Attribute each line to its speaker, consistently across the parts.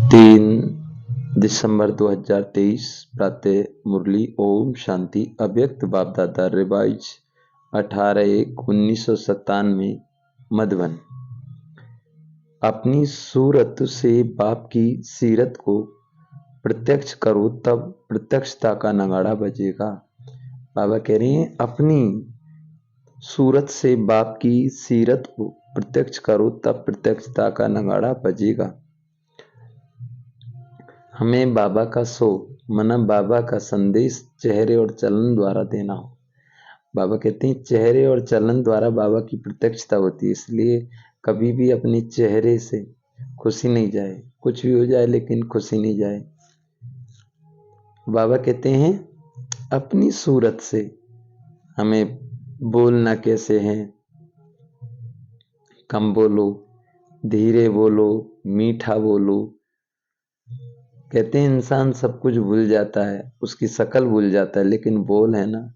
Speaker 1: 3 दिसंबर 2023 प्रातः मुरली। ओम शांति। अव्यक्त बाप दादा रिवाइज 18/1/1997 मधुबन। अपनी सूरत से बाप की सीरत को प्रत्यक्ष करो, तब प्रत्यक्षता का नगाड़ा बजेगा। बाबा कह रहे हैं अपनी सूरत से बाप की सीरत को प्रत्यक्ष करो, तब प्रत्यक्षता का नगाड़ा बजेगा। हमें बाबा का शो मना बाबा का संदेश चेहरे और चलन द्वारा देना हो। बाबा कहते हैं चेहरे और चलन द्वारा बाबा की प्रत्यक्षता होती है, इसलिए कभी भी अपने चेहरे से खुशी नहीं जाए। कुछ भी हो जाए लेकिन खुशी नहीं जाए। बाबा कहते हैं अपनी सूरत से हमें बोलना कैसे है, कम बोलो, धीरे बोलो, मीठा बोलो। कहते हैं इंसान सब कुछ भूल जाता है, उसकी शक्ल भूल जाता है, लेकिन बोल है ना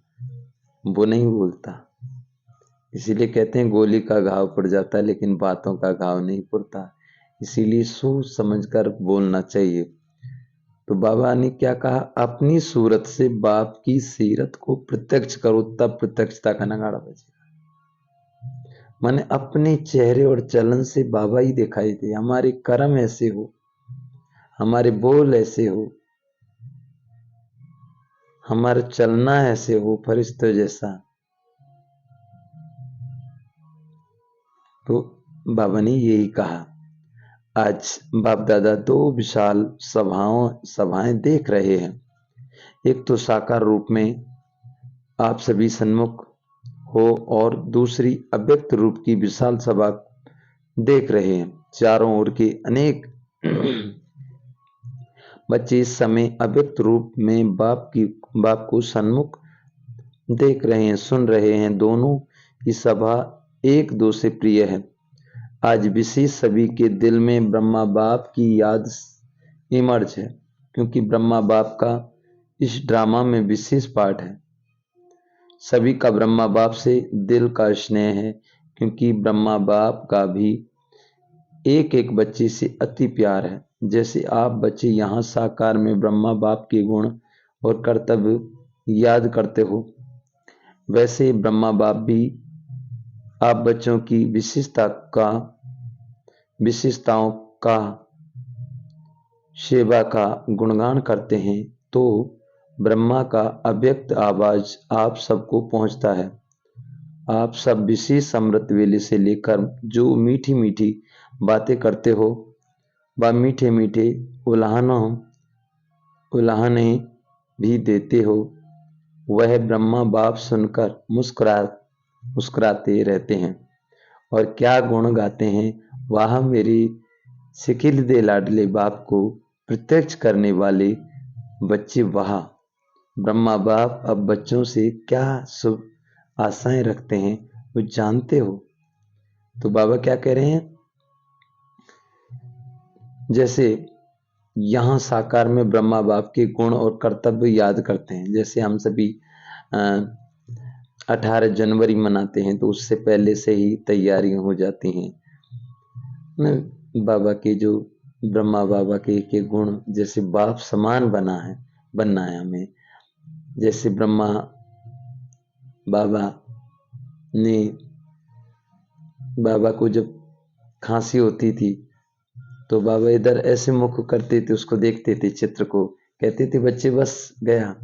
Speaker 1: वो नहीं भूलता। इसीलिए कहते हैं गोली का घाव पड़ जाता है लेकिन बातों का घाव नहीं पड़ता। इसीलिए सोच समझकर बोलना चाहिए। तो बाबा ने क्या कहा, अपनी सूरत से बाप की सीरत को प्रत्यक्ष करो, तब प्रत्यक्षता का नगाड़ा बजेगा। माने अपने चेहरे और चलन से बाबा ही दिखाई दे। हमारे कर्म ऐसे हो, हमारे बोल ऐसे हो, हमारा चलना ऐसे हो फरिश्तों जैसा। तो बाबा ने यही कहा। आज बाप दादा दो विशाल सभाएं देख रहे हैं। एक तो साकार रूप में आप सभी सन्मुख हो और दूसरी अव्यक्त रूप की विशाल सभा देख रहे हैं। चारों ओर के अनेक बच्चे इस समय अव्यक्त रूप में बाप को सन्मुख देख रहे हैं, सुन रहे हैं। दोनों की सभा एक दो से प्रिय है। आज विशेष सभी के दिल में ब्रह्मा बाप की याद इमर्ज है, क्योंकि ब्रह्मा बाप का इस ड्रामा में विशेष पार्ट है। सभी का ब्रह्मा बाप से दिल का स्नेह है, क्योंकि ब्रह्मा बाप का भी एक एक बच्चे से अति प्यार है। जैसे आप बच्चे यहाँ साकार में ब्रह्मा बाप के गुण और कर्तव्य याद करते हो, वैसे ब्रह्मा बाप भी आप बच्चों की विशेषताओं का सेवा का गुणगान करते हैं। तो ब्रह्मा का अव्यक्त आवाज आप सबको पहुंचता है। आप सब विशेष अमृत वेले से लेकर जो मीठी मीठी बातें करते हो, व मीठे मीठे उलाहने भी देते हो, वह ब्रह्मा बाप सुनकर मुस्कुराते रहते हैं। और क्या गुण गाते हैं, वाह मेरे शिकिल दे लाडले बाप को प्रत्यक्ष करने वाले बच्चे, वाह। ब्रह्मा बाप अब बच्चों से क्या शुभ आशाएं रखते हैं वो जानते हो। तो बाबा क्या कह रहे हैं, जैसे यहाँ साकार में ब्रह्मा बाप के गुण और कर्तव्य याद करते हैं। जैसे हम सभी 18 जनवरी मनाते हैं, तो उससे पहले से ही तैयारियां हो जाती हैं। बाबा के जो ब्रह्मा बाबा के गुण, जैसे बाप समान बनना है हमें। जैसे ब्रह्मा बाबा को जब खांसी होती थी तो बाबा इधर ऐसे मुख करते थे, उसको देखते थे चित्र को, कहते थे बच्चे बस गया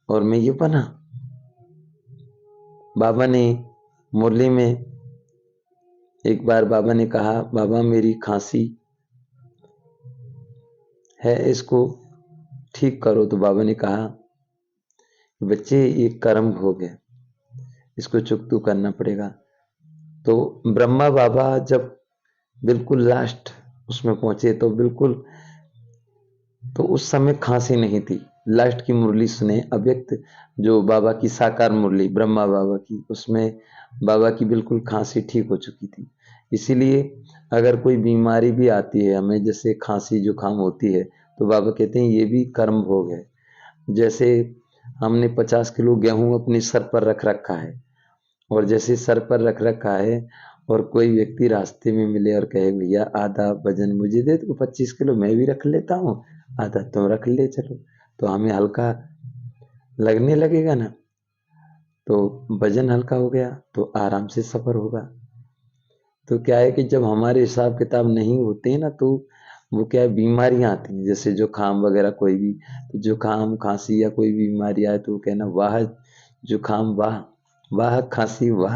Speaker 1: और मैं ये बना। बाबा ने मुरली में एक बार बाबा ने कहा, बाबा मेरी खांसी है, इसको ठीक करो। तो बाबा ने कहा बच्चे ये कर्म भोग है, इसको चुकतू करना पड़ेगा। तो ब्रह्मा बाबा जब बिल्कुल लास्ट उसमें पहुंचे तो उस समय खांसी नहीं थी। लास्ट की मुरली सुने, अव्यक्त जो बाबा की साकार मुरली ब्रह्मा बाबा की, उसमें बाबा की बिल्कुल खांसी ठीक हो चुकी थी। इसीलिए अगर कोई बीमारी भी आती है हमें, जैसे खांसी जुकाम होती है, तो बाबा कहते हैं ये भी कर्म भोग है। जैसे हमने 50 किलो गेहूं अपने सर पर रख रखा है, और जैसे सर पर रख रखा है और कोई व्यक्ति रास्ते में मिले और कहे भैया आधा वजन मुझे दे दो, 25 किलो मैं भी रख लेता हूँ, आधा तुम रख ले चलो, तो हमें हल्का लगने लगेगा ना, तो वजन हल्का हो गया तो आराम से सफर होगा। तो क्या है कि जब हमारे हिसाब किताब नहीं होते हैं ना, तो वो क्या है, बीमारियां आती हैं, जैसे जुकाम वगैरह कोई भी, तो जुकाम खांसी या कोई भी बीमारी आए तो वो कहना वाह जुकाम वाह, वाह खांसी वाह,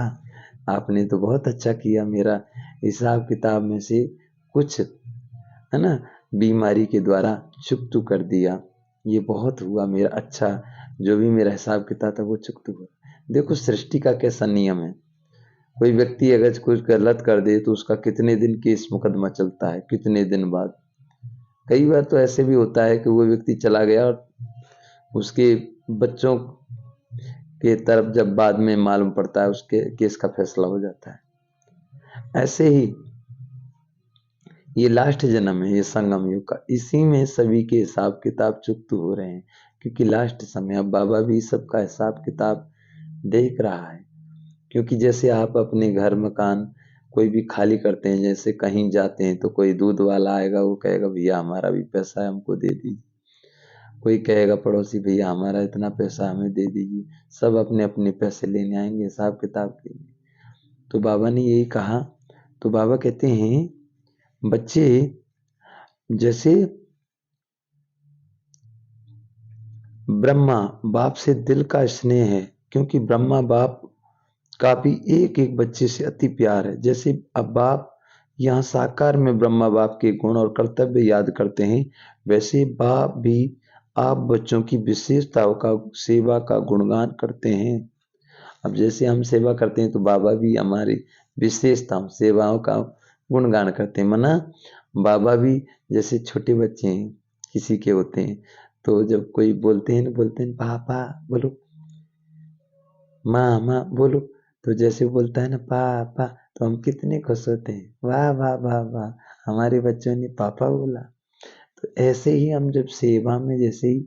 Speaker 1: आपने तो बहुत अच्छा किया, मेरा हिसाब किताब में से कुछ है ना बीमारी के द्वारा चुकतू कर दिया, ये बहुत हुआ मेरा अच्छा, जो भी मेरा हिसाब किताब था वो चुकतू हुआ। देखो सृष्टि का कैसा नियम है, कोई व्यक्ति अगर कुछ गलत कर दे तो उसका कितने दिन केस मुकदमा चलता है, कितने दिन बाद। कई बार तो ऐसे भी होता है कि वो व्यक्ति चला गया और उसके बच्चों के तरफ जब बाद में मालूम पड़ता है उसके केस का फैसला हो जाता है। ऐसे ही ये लास्ट जन्म है, ये संगम युग का, इसी में सभी के हिसाब किताब चुकत हो रहे हैं, क्योंकि लास्ट समय अब बाबा भी सबका हिसाब किताब देख रहा है। क्योंकि जैसे आप अपने घर मकान कोई भी खाली करते हैं, जैसे कहीं जाते हैं तो कोई दूध वाला आएगा, वो कहेगा भैया हमारा भी पैसा है हमको दे दीजिए, कोई कहेगा पड़ोसी भैया हमारा इतना पैसा हमें दे दीजिए, सब अपने अपने पैसे लेने आएंगे हिसाब किताब के लिए। तो बाबा ने यही कहा, तो बाबा कहते हैं बच्चे जैसे ब्रह्मा बाप से दिल का स्नेह है, क्योंकि ब्रह्मा बाप का भी एक एक बच्चे से अति प्यार है। जैसे अब बाप यहाँ साकार में ब्रह्मा बाप के गुण और कर्तव्य याद करते हैं, वैसे बाप भी आप बच्चों की विशेषताओं का सेवा का गुणगान करते हैं। अब जैसे हम सेवा करते हैं तो बाबा भी हमारी विशेषताओं सेवाओं का गुणगान करते हैं। मना बाबा भी जैसे छोटे बच्चे हैं किसी के होते हैं, तो जब कोई बोलते हैं पापा बोलो, माँ माँ बोलो, तो जैसे बोलता है ना पापा, तो हम कितने खुश होते हैं, वाह वाह वाह वाह हमारे बच्चों ने पापा बोला। तो ऐसे ही हम जब सेवा में जैसे ही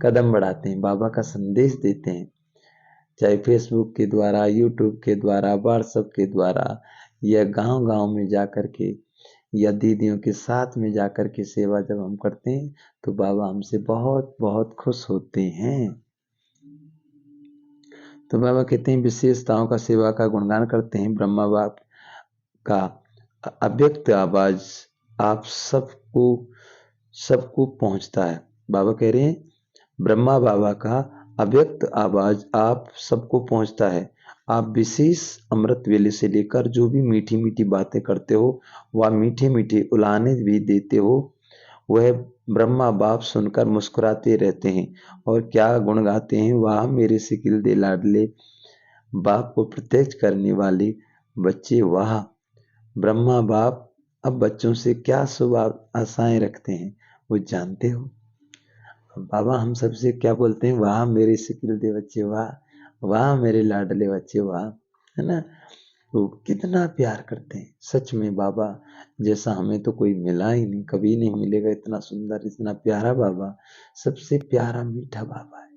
Speaker 1: कदम बढ़ाते हैं, बाबा का संदेश देते हैं, चाहे फेसबुक के द्वारा, यूट्यूब के द्वारा, व्हाट्सएप के द्वारा, या गांव गांव में जाकर के, या दीदियों के साथ में जाकर के सेवा जब हम करते हैं, तो बाबा हमसे बहुत बहुत खुश होते हैं। तो बाबा कहते हैं विशेषताओं का सेवा का गुणगान करते हैं, ब्रह्मा बाप का अव्यक्त आवाज आप सबको सबको पहुंचता है। बाबा कह रहे हैं ब्रह्मा बाबा का अव्यक्त आवाज आप सबको पहुंचता है। आप विशेष अमृत वेले से लेकर जो भी मीठी मीठी बातें करते हो, वह मीठे मीठे उलाने भी देते हो, वह ब्रह्मा बाप सुनकर मुस्कुराते रहते हैं और क्या गुण गाते हैं, वाह मेरे सिकिल दे लाडले बाप को प्रत्यक्ष करने वाले बच्चे वाह। ब्रह्मा बाप अब बच्चों से क्या शुभ आशाएं रखते हैं वो जानते हो। बाबा हम सबसे क्या बोलते हैं, वाह मेरे सिकिल दे बच्चे वाह, वाह मेरे लाडले बच्चे वाह, है ना। तो कितना प्यार करते हैं सच में, बाबा जैसा हमें तो कोई मिला ही नहीं, कभी नहीं मिलेगा इतना सुंदर इतना प्यारा बाबा, सबसे प्यारा मीठा बाबा है।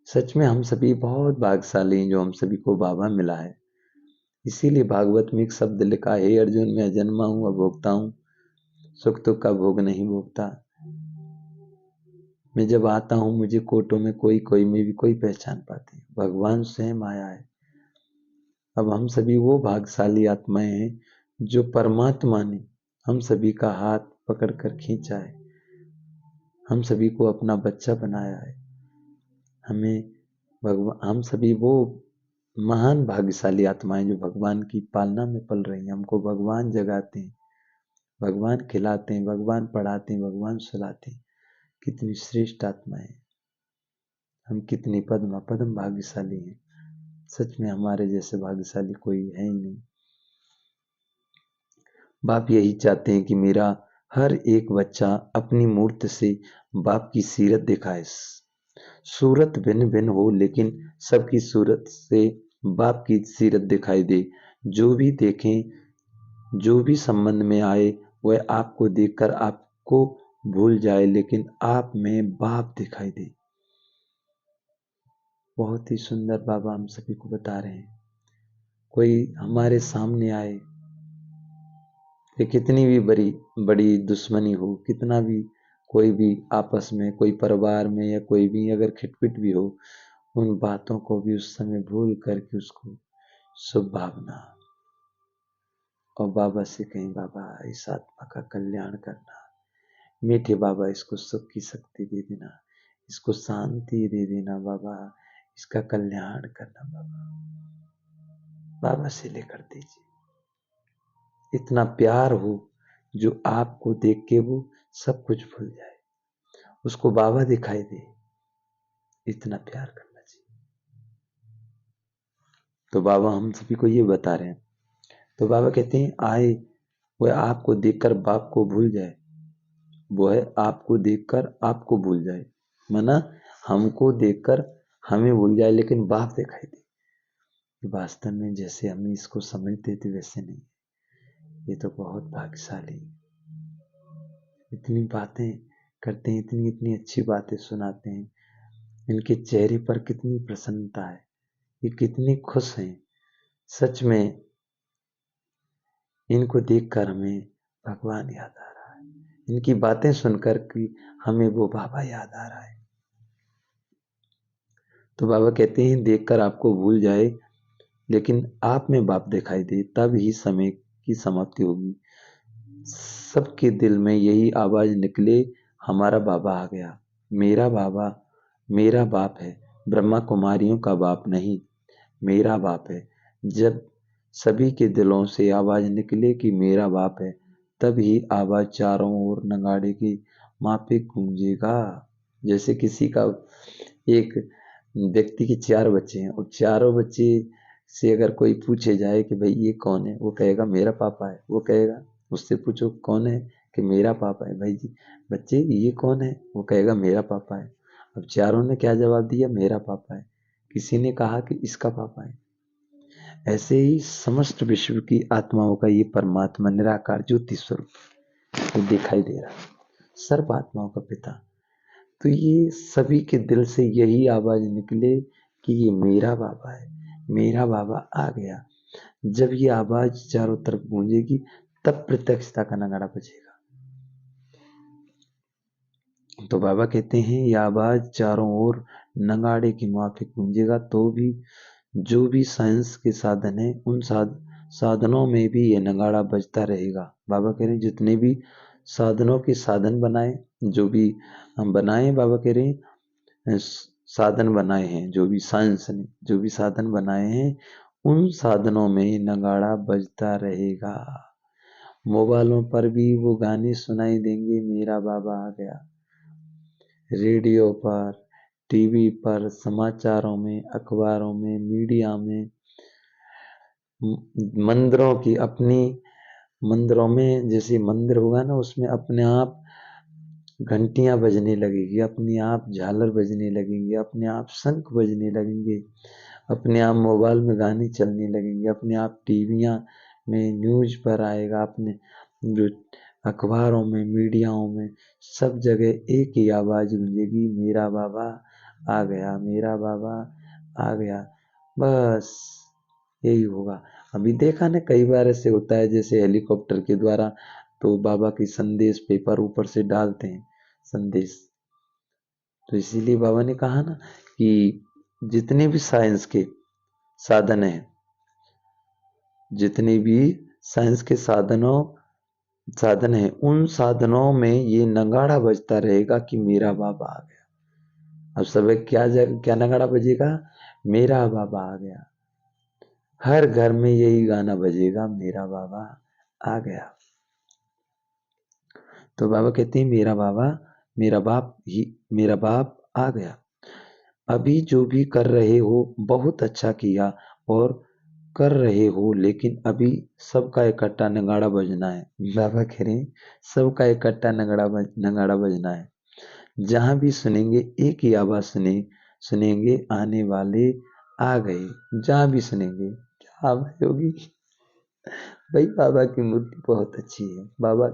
Speaker 1: सच में हम सभी बहुत भाग्यशाली हैं जो हम सभी को बाबा मिला है। इसीलिए भागवत में एक शब्द लिखा है, हे अर्जुन मैं जन्मा हूं अभोक्ता हूं, सुख दुख का भोग नहीं भोगता। मैं जब आता हूं मुझे कोटों में कोई कोई में भी कोई पहचान पाते हैं, भगवान स्वयं आया है। अब हम सभी वो भाग्यशाली आत्माएं हैं जो परमात्मा ने हम सभी का हाथ पकड़ कर खींचा है, हम सभी को अपना बच्चा बनाया है। हमें भगवान, हम सभी वो महान भाग्यशाली आत्माएं जो भगवान की पालना में पल रही हैं, हमको भगवान जगाते हैं, भगवान खिलाते हैं, भगवान पढ़ाते हैं, भगवान सुलाते हैं। कितनी श्रेष्ठ आत्माएं, हम कितनी पद्म भाग्यशाली हैं। सच में हमारे जैसे भाग्यशाली कोई है ही नहीं। बाप यही चाहते हैं कि मेरा हर एक बच्चा अपनी मूर्त से बाप की सीरत दिखाए। सूरत भिन्न भिन्न हो लेकिन सबकी सूरत से बाप की सीरत दिखाई दे। जो भी देखें, जो भी संबंध में आए, वह आपको देखकर आपको भूल जाए, लेकिन आप में बाप दिखाई दे। बहुत ही सुंदर बाबा हम सभी को बता रहे हैं। कोई हमारे सामने आए, कि कितनी भी बड़ी दुश्मनी हो, कितना भी कोई भी आपस में, कोई परिवार में या कोई भी अगर खिटपिट भी हो, उन बातों को भी उस समय भूल करके उसको शुभ भावना और बाबा से कहें, बाबा इस आत्मा का कल्याण करना, मीठे बाबा इसको सुख की शक्ति दे देना, इसको शांति दे देना बाबा, इसका कल्याण करना बाबा, बाबा से लेकर दीजिए। इतना प्यार हो जो आपको देख के वो सब कुछ भूल जाए, उसको बाबा दिखाई दे, इतना प्यार करना चाहिए। तो बाबा हम सभी को ये बता रहे हैं। तो बाबा कहते हैं आए वह आपको देखकर बाप को भूल जाए, वो है आपको देखकर आपको भूल जाए, माना हमको देखकर हमें भूल जाए लेकिन बाप दिखाई दे। वास्तव में जैसे हम इसको समझते थे वैसे नहीं, ये तो बहुत भाग्यशाली, इतनी बातें करते हैं, इतनी इतनी अच्छी बातें सुनाते हैं, इनके चेहरे पर कितनी प्रसन्नता है, ये कितनी खुश हैं। सच में इनको देखकर हमें भगवान याद आ रहा है, इनकी बातें सुनकर कि हमें वो बाबा याद आ रहा है। तो बाबा कहते हैं देखकर आपको भूल जाए लेकिन आप में बाप दिखाई दे, तब ही समय की समाप्ति होगी। सबके दिल में यही आवाज निकले, हमारा बाबा आ गया, मेरा बाबा मेरा बाप है, ब्रह्मा कुमारियों का बाप नहीं, मेरा बाप है। जब सभी के दिलों से आवाज निकले कि मेरा बाप है, तब ही आवाज चारों ओर नगाड़े की माफिक गूंजेगा। जैसे किसी का एक व्यक्ति के 4 बच्चे हैं और चारों बच्चे से अगर कोई पूछे जाए कि भाई ये कौन है, वो कहेगा मेरा पापा है। वो कहेगा उससे पूछो कौन है, कि मेरा पापा है। भाई जी बच्चे ये कौन है, वो कहेगा मेरा पापा है। अब चारों ने क्या जवाब दिया, मेरा पापा है। किसी ने कहा कि इसका पापा है। ऐसे ही समस्त विश्व की आत्माओं का ये परमात्मा निराकार ज्योति स्वरूप दिखाई दे रहा है, सर्व आत्माओं का पिता। तो ये सभी के दिल से यही आवाज निकले कि ये मेरा बाबा है, मेरा बाबा आ गया। जब ये आवाज चारों तरफ गूंजेगी तब प्रत्यक्षता का नगाड़ा बजेगा। तो बाबा कहते हैं यह आवाज चारों ओर नगाड़े की माफिक गूंजेगा, तो भी जो भी साइंस के साधन है उन साधनों में भी ये नगाड़ा बजता रहेगा। बाबा कह रहे हैं जितने भी साधनों के साधन बनाए, जो भी हम बनाए, बाबा कह रहे हैं साधन बनाए हैं, जो भी साइंस ने जो भी साधन बनाए हैं उन साधनों में नगाड़ा बजता रहेगा। मोबाइलों पर भी वो गाने सुनाई देंगे, मेरा बाबा आ गया। रेडियो पर, टीवी पर, समाचारों में, अखबारों में, मीडिया में, मंदिरों की अपनी मंदिरों में, जैसे मंदिर होगा ना उसमें अपने आप घंटियां बजने लगेगी, अपने आप झालर बजने लगेंगे, अपने आप शंख बजने लगेंगे, अपने आप मोबाइल में गाने चलने लगेंगे, अपने आप टीवियां में न्यूज पर आएगा, अपने जो अखबारों में, मीडियाओं में, सब जगह एक ही आवाज गूंजेगी, मेरा बाबा आ गया, मेरा बाबा आ गया। बस यही होगा। अभी देखा ना कई बार ऐसे होता है, जैसे हेलीकॉप्टर के द्वारा तो बाबा की संदेश पेपर ऊपर से डालते हैं संदेश। तो इसीलिए बाबा ने कहा ना कि जितने भी साइंस के साधन हैं, जितने भी साइंस के साधन है, उन साधनों में ये नगाड़ा बजता रहेगा कि मेरा बाबा आ गया। अब सब क्या नगाड़ा बजेगा, मेरा बाबा आ गया। हर घर में यही गाना बजेगा, मेरा बाबा आ गया। तो बाबा कहते हैं मेरा बाप आ गया। अभी जो भी कर रहे हो बहुत अच्छा किया और कर रहे हो, लेकिन अभी सबका इकट्ठा नगाड़ा बजना है। बाबा कह रहे हैं सबका इकट्ठा नगाड़ा बजना है। जहां भी सुनेंगे एक ही आवाज सुनेंगे, आने वाले आ गए। जहां भी सुनेंगे क्या आवाज होगी, भाई बाबा की मूर्ति बहुत अच्छी है, बाबा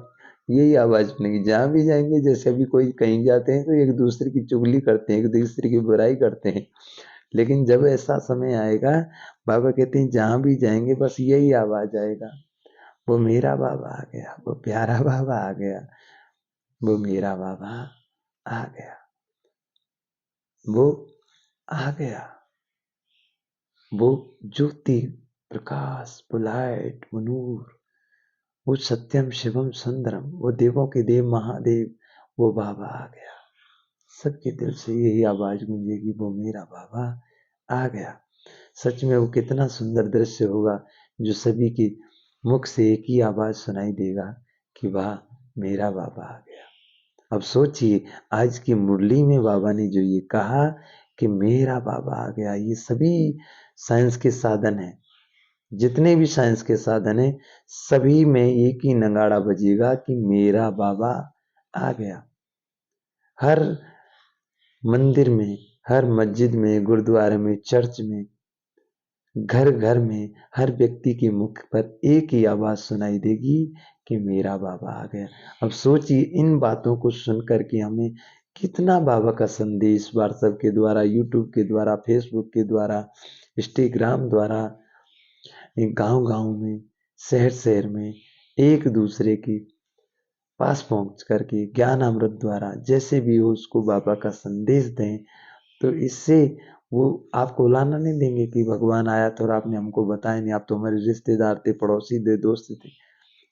Speaker 1: यही आवाज सुनेंगे जहां भी जाएंगे। जैसे अभी कोई कहीं जाते हैं तो एक दूसरे की चुगली करते हैं, एक दूसरे की बुराई करते हैं, लेकिन जब ऐसा समय आएगा बाबा कहते हैं जहां भी जाएंगे बस यही आवाज आएगा, वो मेरा बाबा आ गया, वो प्यारा बाबा आ गया, वो मेरा बाबा आ गया, वो आ गया, वो ज्योति प्रकाश, वो लाइट, वो नूर, वो सत्यम शिवम सुंदरम, वो देवों के देव महादेव, वो बाबा आ गया। सबके दिल से यही आवाज गूंजेगी, वो मेरा बाबा आ गया। सच में वो कितना सुंदर दृश्य होगा जो सभी के मुख से एक ही आवाज सुनाई देगा कि वाह मेरा बाबा आ गया। अब सोचिए आज की मुरली में बाबा ने जो ये कहा कि मेरा बाबा आ गया, ये सभी साइंस के साधन हैं, जितने भी साइंस के साधन हैं सभी में एक ही नगाड़ा बजेगा कि मेरा बाबा आ गया। हर मंदिर में, हर मस्जिद में, गुरुद्वारे में, चर्च में, घर घर में हर व्यक्ति के मुख पर एक ही आवाज सुनाई देगी कि मेरा बाबा आ गया। अब सोचिए इन बातों को सुनकर के हमें कितना बाबा का संदेश व्हाट्सएप के द्वारा, यूट्यूब के द्वारा, फेसबुक के द्वारा, इंस्टाग्राम द्वारा, गांव गांव में, शहर शहर में एक दूसरे के पास पहुंच करके ज्ञान अमृत द्वारा जैसे भी हो उसको बाबा का संदेश दें, तो इससे वो आपको लाना नहीं देंगे कि भगवान आया था और आपने हमको बताया नहीं, आप तो हमारे रिश्तेदार थे, पड़ोसी थे, दोस्त थे।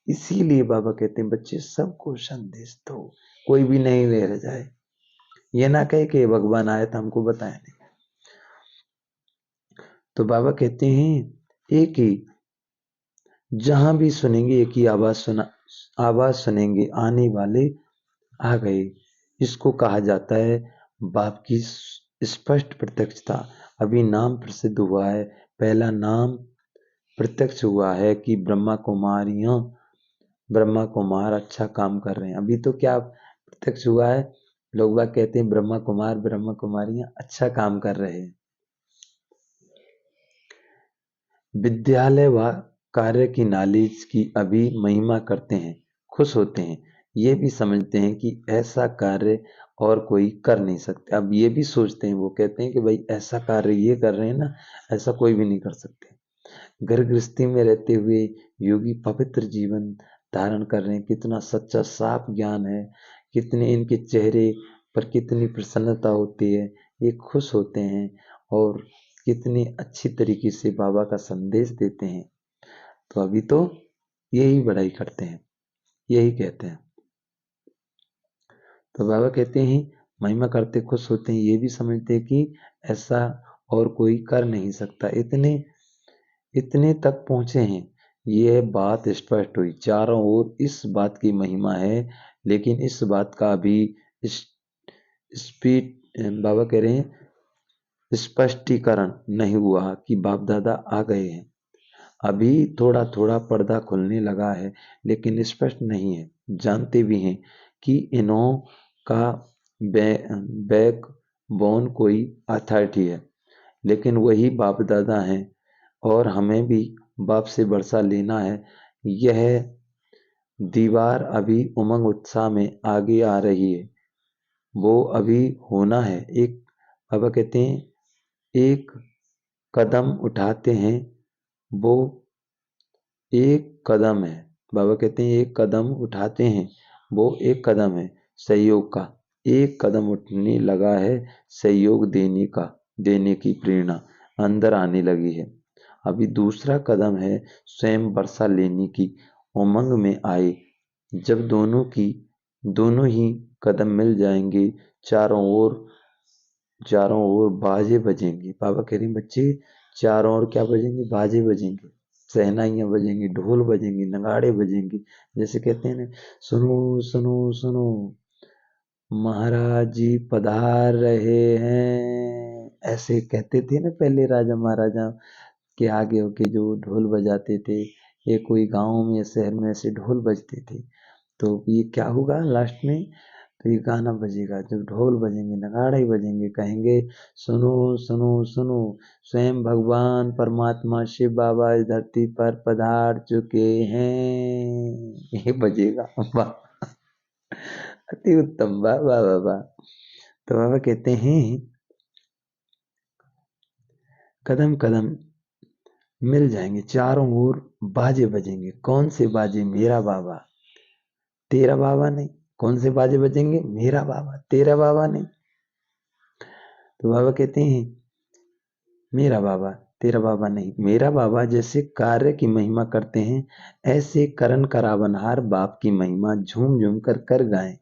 Speaker 1: इसीलिए बाबा कहते हैं बच्चे सबको संदेश दो, कोई भी नहीं रह जाए, ये ना कहे कि भगवान आया था हमको बताया नहीं। तो बाबा कहते हैं एक ही, जहां भी सुनेंगे एक ही आवाज सुनेंगे, आने वाले आ गए। इसको कहा जाता है बाप की स्पष्ट प्रत्यक्षता। अभी नाम प्रसिद्ध हुआ है, पहला नाम प्रत्यक्ष हुआ है कि ब्रह्मा कुमार अच्छा काम कर रहे हैं। अभी तो क्या प्रत्यक्ष हुआ है, लोग बाग कहते हैं ब्रह्मा कुमार ब्रह्मा कुमारियां अच्छा काम कर रहे हैं। विद्यालय व कार्य की नॉलेज की अभी महिमा करते हैं, खुश होते हैं, ये भी समझते हैं कि ऐसा कार्य और कोई कर नहीं सकते। अब ये भी सोचते हैं, वो कहते हैं कि भाई ऐसा कार्य ये कर रहे हैं ना, ऐसा कोई भी नहीं कर सकते। घर गृहस्थी में रहते हुए योगी पवित्र जीवन धारण कर रहे हैं, कितना सच्चा साफ ज्ञान है, कितने इनके चेहरे पर कितनी प्रसन्नता होती है, ये खुश होते हैं और कितनी अच्छी तरीके से बाबा का संदेश देते हैं। तो अभी तो यही बड़ाई करते हैं, यही कहते हैं। तो बाबा कहते हैं महिमा करते खुश होते हैं, ये भी समझते हैं कि ऐसा और कोई कर नहीं सकता। इतने इतने तक पहुंचे हैं, यह बात स्पष्ट हुई चारों ओर, इस बात की महिमा है। लेकिन इस बात का अभी स्पीड बाबा कह रहे हैं स्पष्टीकरण नहीं हुआ कि बाप दादा आ गए हैं। अभी थोड़ा थोड़ा पर्दा खुलने लगा है, लेकिन स्पष्ट नहीं है। जानते भी हैं कि इन्हों का बैक बोन कोई अथॉरिटी है, लेकिन वही बाप दादा हैं और हमें भी बाप से वर्षा लेना है। यह दीवार अभी उमंग उत्साह में आगे आ रही है, वो अभी होना है। एक बाबा कहते हैं एक कदम उठाते हैं, वो एक कदम है। बाबा कहते हैं एक कदम उठाते हैं, वो एक कदम है सहयोग का। एक कदम उठने लगा है, सहयोग देने की प्रेरणा अंदर आने लगी है। अभी दूसरा कदम है स्वयं वर्षा लेने की उमंग में आए। जब दोनों ही कदम मिल जाएंगे, चारों ओर बाजे बजेंगे। बाबा कह रहे हैं बच्चे चारों ओर क्या बजेंगे, बाजे बजेंगे, शहनाइयां बजेंगी, ढोल बजेंगे, नगाड़े बजेंगे। जैसे कहते हैं ना, सुनो सुनो सुनो महाराज जी पधार रहे हैं, ऐसे कहते थे ना पहले राजा महाराजा के आगे होके जो ढोल बजाते थे। ये कोई गांव में या शहर में ऐसे ढोल बजते थे, तो ये क्या होगा लास्ट में, तो ये गाना बजेगा, जब ढोल बजेंगे, नगाड़े बजेंगे, कहेंगे सुनो सुनो सुनो, स्वयं भगवान परमात्मा शिव बाबा इस धरती पर पधार चुके हैं, ये बजेगा। वाह, अति उत्तम, वाह वाह वाह वाह। तो बाबा कहते हैं कदम कदम मिल जाएंगे, चारों ओर बाजे बजेंगे। कौन से बाजे? मेरा बाबा तेरा बाबा नहीं। कौन से बाजे बजेंगे? मेरा बाबा तेरा बाबा नहीं। तो बाबा कहते हैं मेरा बाबा तेरा बाबा नहीं। मेरा बाबा जैसे कार्य की महिमा करते हैं, ऐसे करन करावनहार बाप की महिमा झूम झूम कर कर गाएं।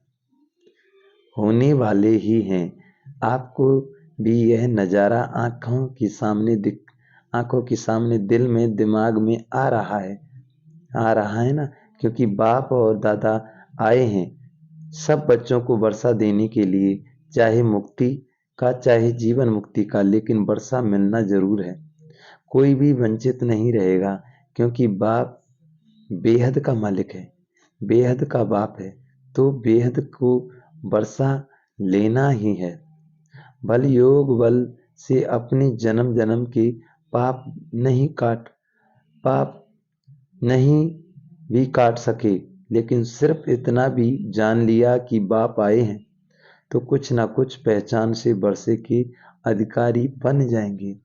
Speaker 1: होने वाले ही हैं। आपको भी यह नज़ारा आंखों के सामने दिल में दिमाग में आ रहा है ना, क्योंकि बाप और दादा आए हैं सब बच्चों को वर्षा देने के लिए, चाहे मुक्ति का चाहे जीवन मुक्ति का, लेकिन वर्षा मिलना जरूर है। कोई भी वंचित नहीं रहेगा, क्योंकि बाप बेहद का मालिक है, बेहद का बाप है, तो बेहद को वर्षा लेना ही है। बल योग बल से अपने जन्म जन्म के पाप नहीं काट पाप नहीं भी काट सके, लेकिन सिर्फ इतना भी जान लिया कि बाप आए हैं, तो कुछ ना कुछ पहचान से वर्षे के अधिकारी बन जाएंगे।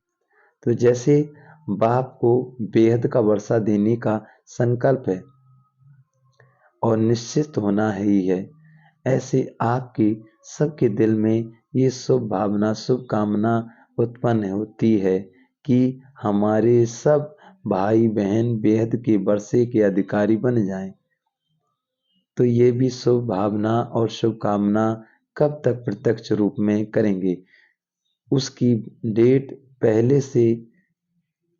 Speaker 1: तो जैसे बाप को बेहद का वर्षा देने का संकल्प है और निश्चित होना ही है, ऐसे आपके सबके दिल में ये शुभ भावना शुभ कामना उत्पन्न होती है कि हमारे सब भाई बहन बेहद के वर्षे के अधिकारी बन जाएं। तो ये भी शुभ भावना और शुभ कामना कब तक प्रत्यक्ष रूप में करेंगे? उसकी डेट पहले से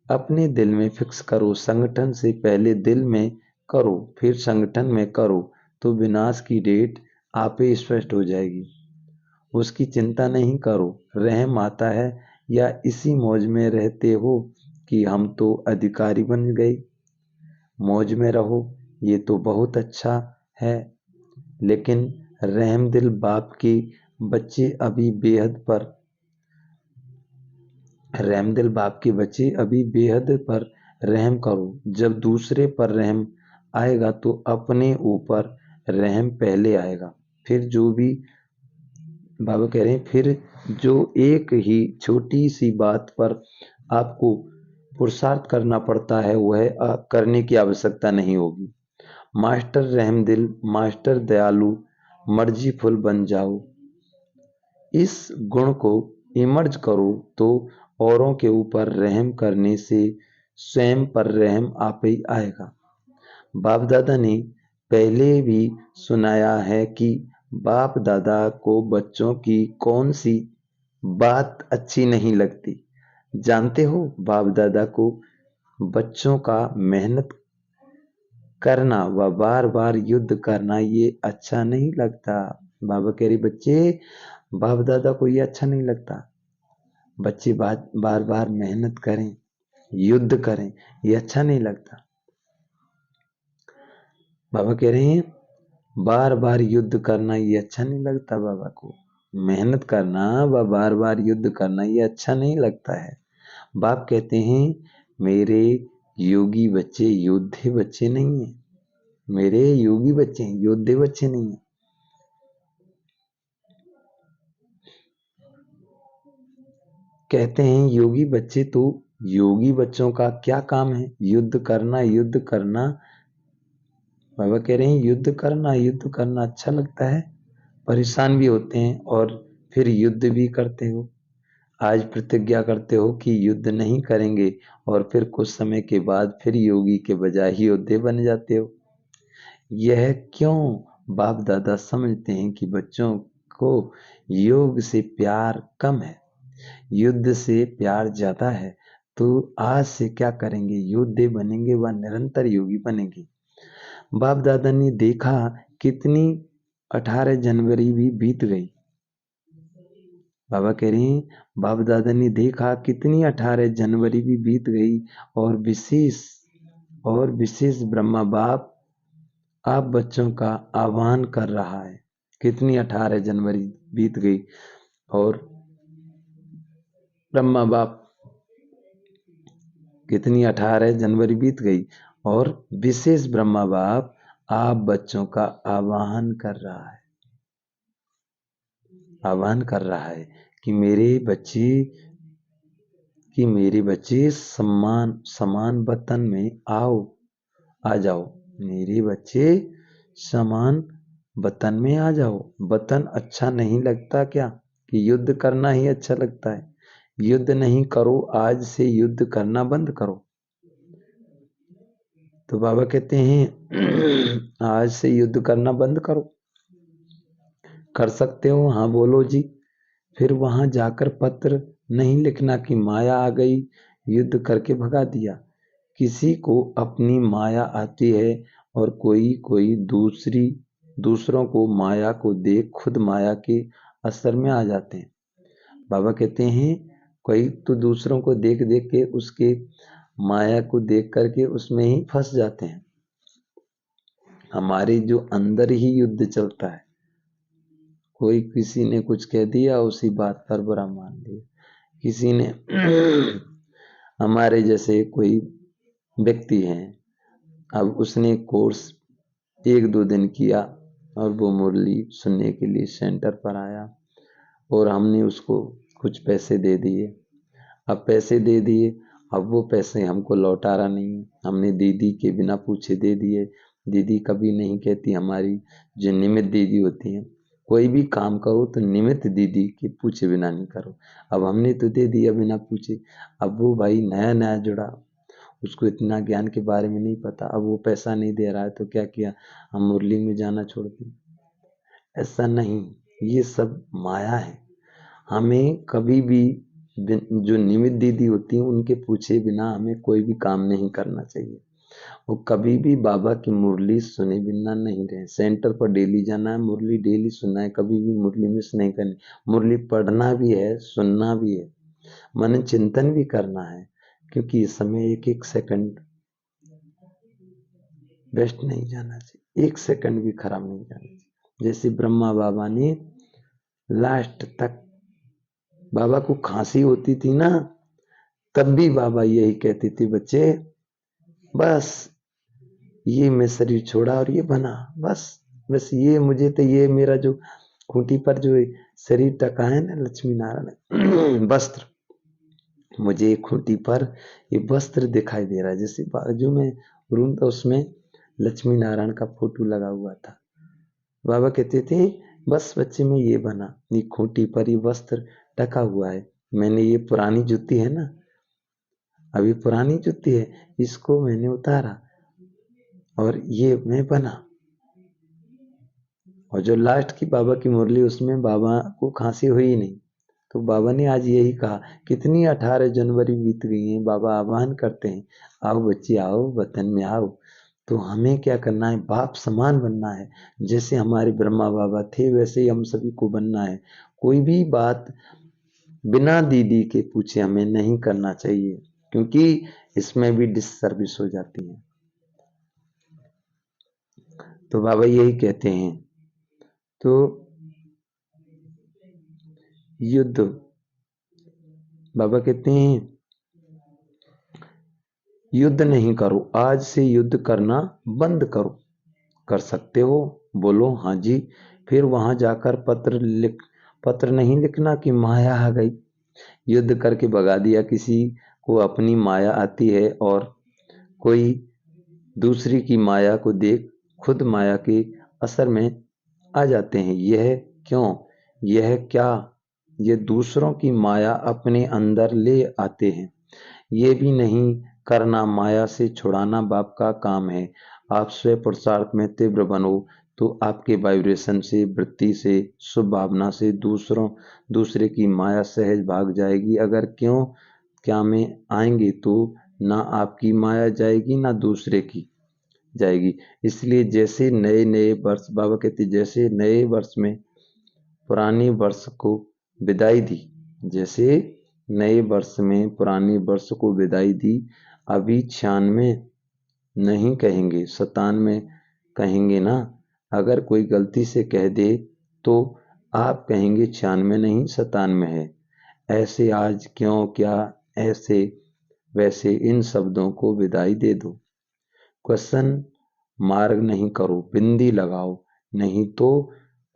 Speaker 1: अपने दिल में फिक्स करो, संगठन से पहले दिल में करो, फिर संगठन में करो, तो विनाश की डेट आप ही स्पष्ट हो जाएगी। उसकी चिंता नहीं करो। रहम आता है या इसी मौज में रहते हो कि हम तो अधिकारी बन गए? मौज में रहो, ये तो बहुत अच्छा है, लेकिन रहमदिल बाप के बच्चे अभी बेहद पर रहम करो। जब दूसरे पर रहम आएगा तो अपने ऊपर रहम पहले आएगा। फिर जो भी बाबा कह रहे हैं, फिर जो एक ही छोटी सी बात पर आपको पुरुषार्थ करना पड़ता है, वह करने की आवश्यकता नहीं होगी। मास्टर रहमदिल, मास्टर दयालु, मर्जीफुल बन जाओ। इस गुण को इमर्ज करो तो औरों के ऊपर रहम करने से स्वयं पर रहम आप ही आएगा। बाप दादा ने पहले भी सुनाया है कि बाप दादा को बच्चों की कौन सी बात अच्छी नहीं लगती। जानते हो, बाप दादा को बच्चों का मेहनत करना व बार बार युद्ध करना ये अच्छा नहीं लगता। बाबा कह रही बच्चे, बाप दादा को ये अच्छा नहीं लगता। बच्चे बार बार मेहनत करें, युद्ध करें, ये अच्छा नहीं लगता। बाबा कह रहे हैं बार बार युद्ध करना ये अच्छा नहीं लगता। बाबा को मेहनत करना व बार बार युद्ध करना ये अच्छा नहीं लगता है। बाप कहते हैं मेरे योगी बच्चे योद्धे बच्चे नहीं हैं। मेरे योगी बच्चे हैं, योद्धे बच्चे नहीं हैं। कहते हैं योगी बच्चे, तो योगी बच्चों का क्या काम है? युद्ध करना, युद्ध करना। बाबा कह रहे हैं युद्ध करना अच्छा लगता है, परेशान भी होते हैं और फिर युद्ध भी करते हो। आज प्रतिज्ञा करते हो कि युद्ध नहीं करेंगे और फिर कुछ समय के बाद फिर योगी के बजाय योद्धे बन जाते हो। यह क्यों? बाप दादा समझते हैं कि बच्चों को योग से प्यार कम है, युद्ध से प्यार ज्यादा है। तो आज से क्या करेंगे? योद्धे बनेंगे व निरंतर योगी बनेंगे। बाप दादा ने देखा कितनी 18 जनवरी भी बीत गई। बाबा कह रहे हैं बाप दादा ने देखा कितनी 18 जनवरी भी बीत गई और विशेष ब्रह्मा बाप आप बच्चों का आह्वान कर रहा है। कितनी 18 जनवरी बीत गई और ब्रह्मा बाप कितनी 18 जनवरी बीत गई और विशेष ब्रह्मा बाप आप बच्चों का आह्वान कर रहा है कि मेरे बच्चे कि मेरे बच्चे समान समान वतन में आ जाओ, मेरे बच्चे समान वतन में आ जाओ। वतन अच्छा नहीं लगता क्या, कि युद्ध करना ही अच्छा लगता है? युद्ध नहीं करो, आज से युद्ध करना बंद करो। तो बाबा कहते हैं आज से युद्ध करना बंद करो। कर सकते हो? हाँ बोलो जी। फिर वहां जाकर पत्र नहीं लिखना कि माया आ गई, युद्ध करके भगा दिया। किसी को अपनी माया आती है और कोई कोई दूसरों को माया को देख खुद माया के असर में आ जाते हैं। बाबा कहते हैं कोई तो दूसरों को देख देख के उसके माया को देख करके उसमें ही फंस जाते हैं। हमारे जो अंदर ही युद्ध चलता है, कोई किसी ने कुछ कह दिया उसी बात पर बुरा मान लिया। किसी ने हमारे जैसे कोई व्यक्ति है, अब उसने कोर्स 1-2 दिन किया और वो मुरली सुनने के लिए सेंटर पर आया और हमने उसको कुछ पैसे दे दिए। अब पैसे दे दिए, अब वो पैसे हमको लौटा रहा नहीं है। हमने दीदी के बिना पूछे दे दिए। दीदी कभी नहीं कहती, हमारी जो निमित्त दीदी होती हैं, कोई भी काम करो तो निमित्त दीदी के पूछे बिना नहीं करो। अब हमने तो दे दिया बिना पूछे। अब वो भाई नया नया जुड़ा, उसको इतना ज्ञान के बारे में नहीं पता। अब वो पैसा नहीं दे रहा है तो क्या किया, हम मुरली में जाना छोड़ दिया। ऐसा नहीं, ये सब माया है। हमें कभी भी जो निमित्त दीदी होती हैं उनके पूछे बिना हमें कोई भी काम नहीं करना चाहिए। वो कभी भी बाबा की मुरली सुने बिना नहीं रहे। सेंटर पर डेली जाना है, मुरली डेली सुनना है, कभी भी मुरली मिस नहीं करनी। मुरली पढ़ना भी है, सुनना भी है, मन चिंतन भी करना है, क्योंकि इस समय एक एक सेकंड वेस्ट नहीं जाना चाहिए, एक सेकंड भी खराब नहीं जाना चाहिए। जैसे ब्रह्मा बाबा ने लास्ट तक, बाबा को खांसी होती थी ना, तब भी बाबा यही कहते थे, बच्चे बस ये मैं शरीर छोड़ा और ये बना, बस ये मुझे तो ये मेरा जो खूंटी पर जो शरीर टका है ना लक्ष्मी नारायण वस्त्र, मुझे खूंटी पर ये वस्त्र दिखाई दे रहा है। जैसे बाजू में रूम था उसमें लक्ष्मी नारायण का फोटो लगा हुआ था। बाबा कहते थे बस बच्चे में ये बना, ये खूंटी पर ये वस्त्र टका हुआ है। मैंने ये पुरानी जूती है ना, अभी पुरानी जूती है, इसको मैंने उतारा और ये मैं बना। और जो लास्ट की बाबा की मुरली, उसमें बाबा को खांसी हुई नहीं। तो बाबा ने आज यही कहा, कितनी 18 जनवरी बीत गई है, बाबा आह्वान करते हैं, आओ बच्चे आओ, वतन में आओ। तो हमें क्या करना है, बाप समान बनना है। जैसे हमारे ब्रह्मा बाबा थे वैसे ही हम सभी को बनना है। कोई भी बात बिना दीदी के पूछे हमें नहीं करना चाहिए, क्योंकि इसमें भी डिससर्विस हो जाती है। तो बाबा यही कहते हैं। तो युद्ध, बाबा कहते हैं युद्ध नहीं करो, आज से युद्ध करना बंद करो। कर सकते हो? बोलो हाँ जी। फिर वहां जाकर पत्र नहीं लिखना कि माया आ गई, युद्ध करके भगा दिया। किसी को अपनी माया आती है और कोई दूसरी की माया को देख खुद माया के असर में आ जाते हैं। यह क्यों, यह क्या, ये दूसरों की माया अपने अंदर ले आते हैं। ये भी नहीं करना, माया से छुड़ाना बाप का काम है। आप स्वयं पुरुषार्थ में तीव्र बनो तो आपके वाइब्रेशन से, वृत्ति से, शुभ भावना से दूसरे की माया सहज भाग जाएगी। अगर क्यों क्या में आएंगे तो ना आपकी माया जाएगी ना दूसरे की जाएगी। इसलिए जैसे नए नए वर्ष, बाबा कहते जैसे नए वर्ष में पुराने वर्ष को विदाई दी, जैसे नए वर्ष में पुराने वर्ष को विदाई दी, अभी 96 नहीं कहेंगे, 97 कहेंगे ना। अगर कोई गलती से कह दे तो आप कहेंगे 96 नहीं 97 है। ऐसे आज क्यों क्या, ऐसे वैसे इन शब्दों को विदाई दे दो। क्वेश्चन मार्ग नहीं करो, बिंदी लगाओ, नहीं तो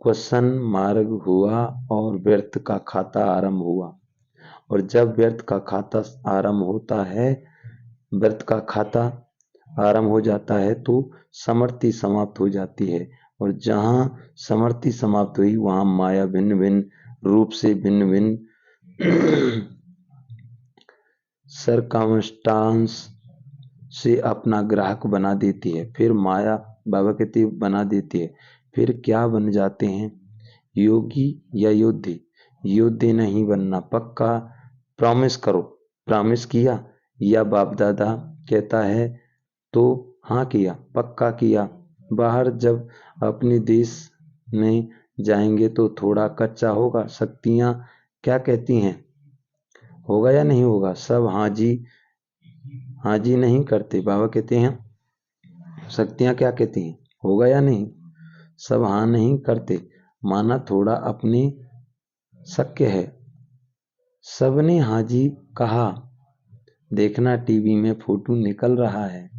Speaker 1: क्वेश्चन मार्ग हुआ और व्यर्थ का खाता आरंभ हुआ। और जब व्यर्थ का खाता आरंभ हो जाता है तो समर्थि समाप्त हो जाती है, और जहाँ समर्थि समाप्त हुई वहाँ माया भिन्न भिन्न रूप से भिन्न भिन्न सरकमस्टांस से अपना ग्राहक बना देती है। फिर माया बाबा कहते बना देती है। फिर क्या बन जाते हैं? योगी या योद्धे? योद्धे नहीं बनना, पक्का प्रॉमिस करो। प्रॉमिस किया या बाप दादा कहता है तो हाँ किया, पक्का किया। बाहर जब अपने देश में जाएंगे तो थोड़ा कच्चा होगा। शक्तियाँ क्या कहती हैं? होगा या नहीं होगा? सब हाँ जी नहीं करते। बाबा कहते हैं शक्तियाँ क्या कहती हैं? होगा या नहीं? सब हाँ नहीं करते। माना थोड़ा अपने शक्य है। सबने हाँ जी कहा। देखना टीवी में फोटो निकल रहा है।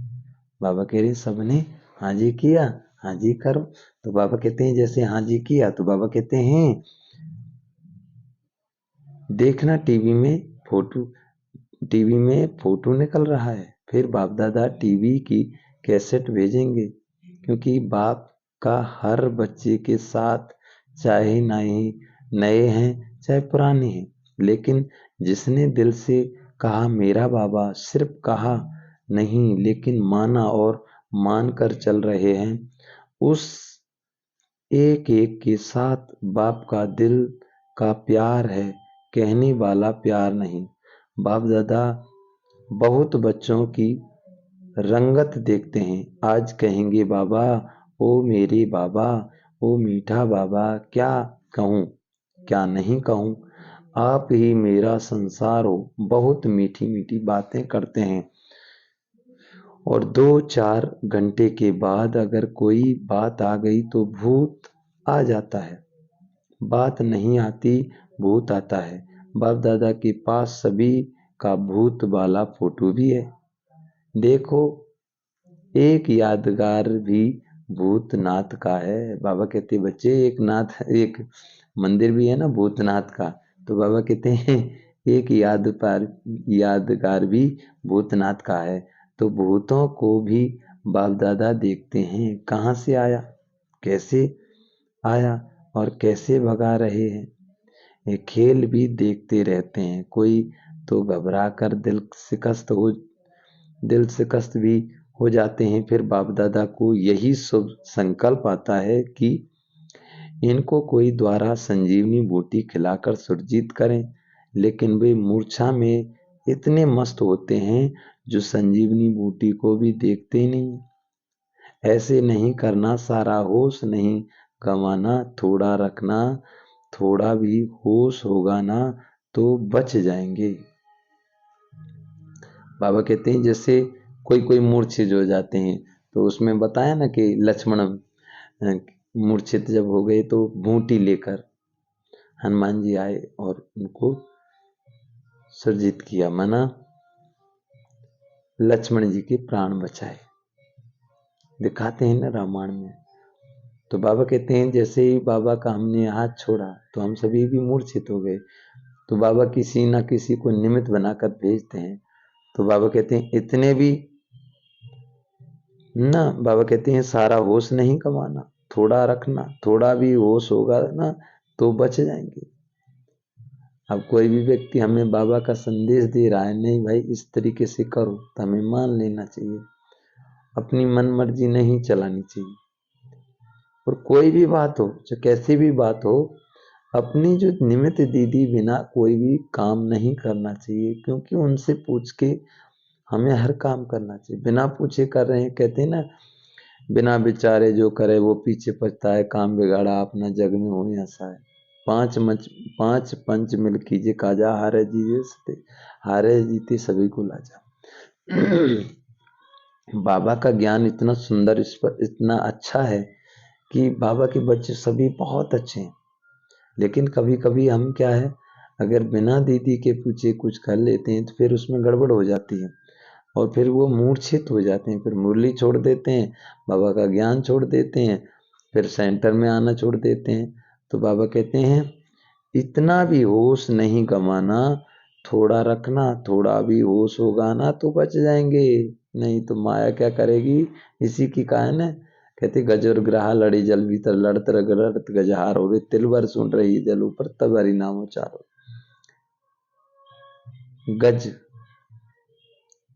Speaker 1: बाबा कह रहे सबने हाँ जी किया, हाँ जी करो। तो बाबा कहते हैं जैसे हाँ जी किया तो बाबा कहते हैं देखना टीवी में फोटो निकल रहा है। फिर बाप दादा टीवी की कैसेट भेजेंगे, क्योंकि बाप का हर बच्चे के साथ चाहे नए हैं चाहे पुराने हैं, लेकिन जिसने दिल से कहा मेरा बाबा, सिर्फ कहा नहीं लेकिन माना और मान कर चल रहे हैं, उस एक एक के साथ बाप का दिल का प्यार है, कहने वाला प्यार नहीं। बाप दादा बहुत बच्चों की रंगत देखते हैं। आज कहेंगे बाबा, ओ मेरे बाबा, ओ मीठा बाबा, क्या कहूँ क्या नहीं कहूँ, आप ही मेरा संसार हो। बहुत मीठी मीठी बातें करते हैं। और 2-4 घंटे के बाद अगर कोई बात आ गई तो भूत आ जाता है। बात नहीं आती, भूत आता है। बाप दादा के पास सभी का भूत वाला फोटो भी है। देखो, एक यादगार भी भूतनाथ का है। बाबा कहते बच्चे एक मंदिर भी है ना भूतनाथ का। तो बाबा कहते हैं एक यादगार भी भूतनाथ का है। तो भूतों को भी बाप दादा देखते हैं, कहाँ से आया, कैसे आया और कैसे भगा रहे हैं। ये खेल भी देखते रहते हैं। कोई तो घबरा कर दिल शिकस्त भी हो जाते हैं। फिर बाप दादा को यही शुभ संकल्प आता है कि इनको कोई द्वारा संजीवनी बूटी खिलाकर सुरजीत करें, लेकिन वे मूर्छा में इतने मस्त होते हैं जो संजीवनी बूटी को भी देखते नहीं। ऐसे नहीं करना, सारा होश नहीं गंवाना, थोड़ा रखना, थोड़ा भी होश होगा ना तो बच जाएंगे। बाबा कहते हैं जैसे कोई मूर्छित हो जाते हैं, तो उसमें बताया ना कि लक्ष्मण मूर्छित जब हो गए तो बूटी लेकर हनुमान जी आए और उनको सुरजीत किया, माना लक्ष्मण जी के प्राण बचाए। दिखाते हैं ना रामायण में। तो बाबा कहते हैं जैसे ही बाबा का हमने हाथ छोड़ा तो हम सभी भी मूर्छित हो गए। तो बाबा किसी ना किसी को निमित्त बनाकर भेजते हैं। तो बाबा कहते हैं इतने भी ना, बाबा कहते हैं सारा होश नहीं गंवाना, थोड़ा रखना, थोड़ा भी होश होगा ना तो बच जाएंगे। अब कोई भी व्यक्ति हमें बाबा का संदेश दे रहा है, नहीं भाई इस तरीके से करो, तो हमें मान लेना चाहिए। अपनी मन मर्जी नहीं चलानी चाहिए। और कोई भी बात हो, चाहे कैसी भी बात हो, अपनी जो निमित्त दीदी बिना कोई भी काम नहीं करना चाहिए, क्योंकि उनसे पूछ के हमें हर काम करना चाहिए। बिना पूछे कर रहे हैं, कहते हैं ना बिना विचारे जो करे वो पीछे पछता है, काम बिगाड़ा अपना जग में हो ऐसा है। 5 पंच मिल कीजिए काजा, हारे जीते सभी को लाजा। बाबा का ज्ञान इतना सुंदर, इस पर इतना अच्छा है कि बाबा के बच्चे सभी बहुत अच्छे हैं। लेकिन कभी कभी हम क्या है, अगर बिना दीदी के पूछे कुछ कर लेते हैं तो फिर उसमें गड़बड़ हो जाती है और फिर वो मूर्छित हो जाते हैं। फिर मुरली छोड़ देते हैं, बाबा का ज्ञान छोड़ देते हैं, फिर सेंटर में आना छोड़ देते हैं। तो बाबा कहते हैं इतना भी होश नहीं गंवाना, थोड़ा रखना, थोड़ा भी होश होगा ना तो बच जाएंगे, नहीं तो माया क्या करेगी। इसी की कहानी है, कहते गज और ग्राह लड़ी जल भीतर, लड़त रगड़त गजहार हो रे, तिल भर सुन रही जल ऊपर, तब हरि नाम उचारो। गज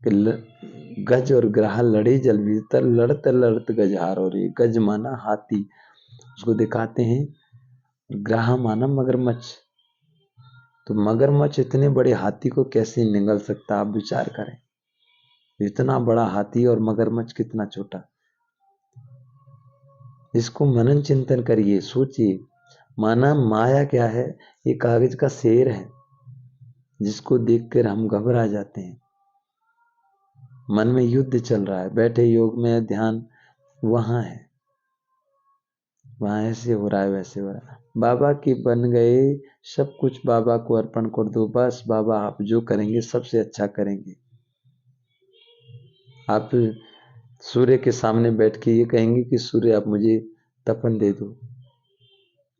Speaker 1: गज और ग्राह लड़े जल भीतर, लड़त लड़त गजहार हो रही। गज माना हाथी, उसको दिखाते हैं, ग्राह माना मगरमच्छ। तो मगरमच्छ इतने बड़े हाथी को कैसे निगल सकता, आप विचार करें। इतना बड़ा हाथी और मगरमच्छ कितना छोटा। इसको मनन चिंतन करिए, सोचिए। माना माया क्या है, ये कागज का शेर है जिसको देखकर हम घबरा जाते हैं। मन में युद्ध चल रहा है, बैठे योग में ध्यान वहां है, वहां ऐसे हो रहा है वैसे हो रहा है। बाबा की बन गए, सब कुछ बाबा को अर्पण कर दो, बस बाबा आप जो करेंगे सबसे अच्छा करेंगे। आप सूर्य के सामने बैठ के ये कहेंगे कि सूर्य आप मुझे तपन दे दो,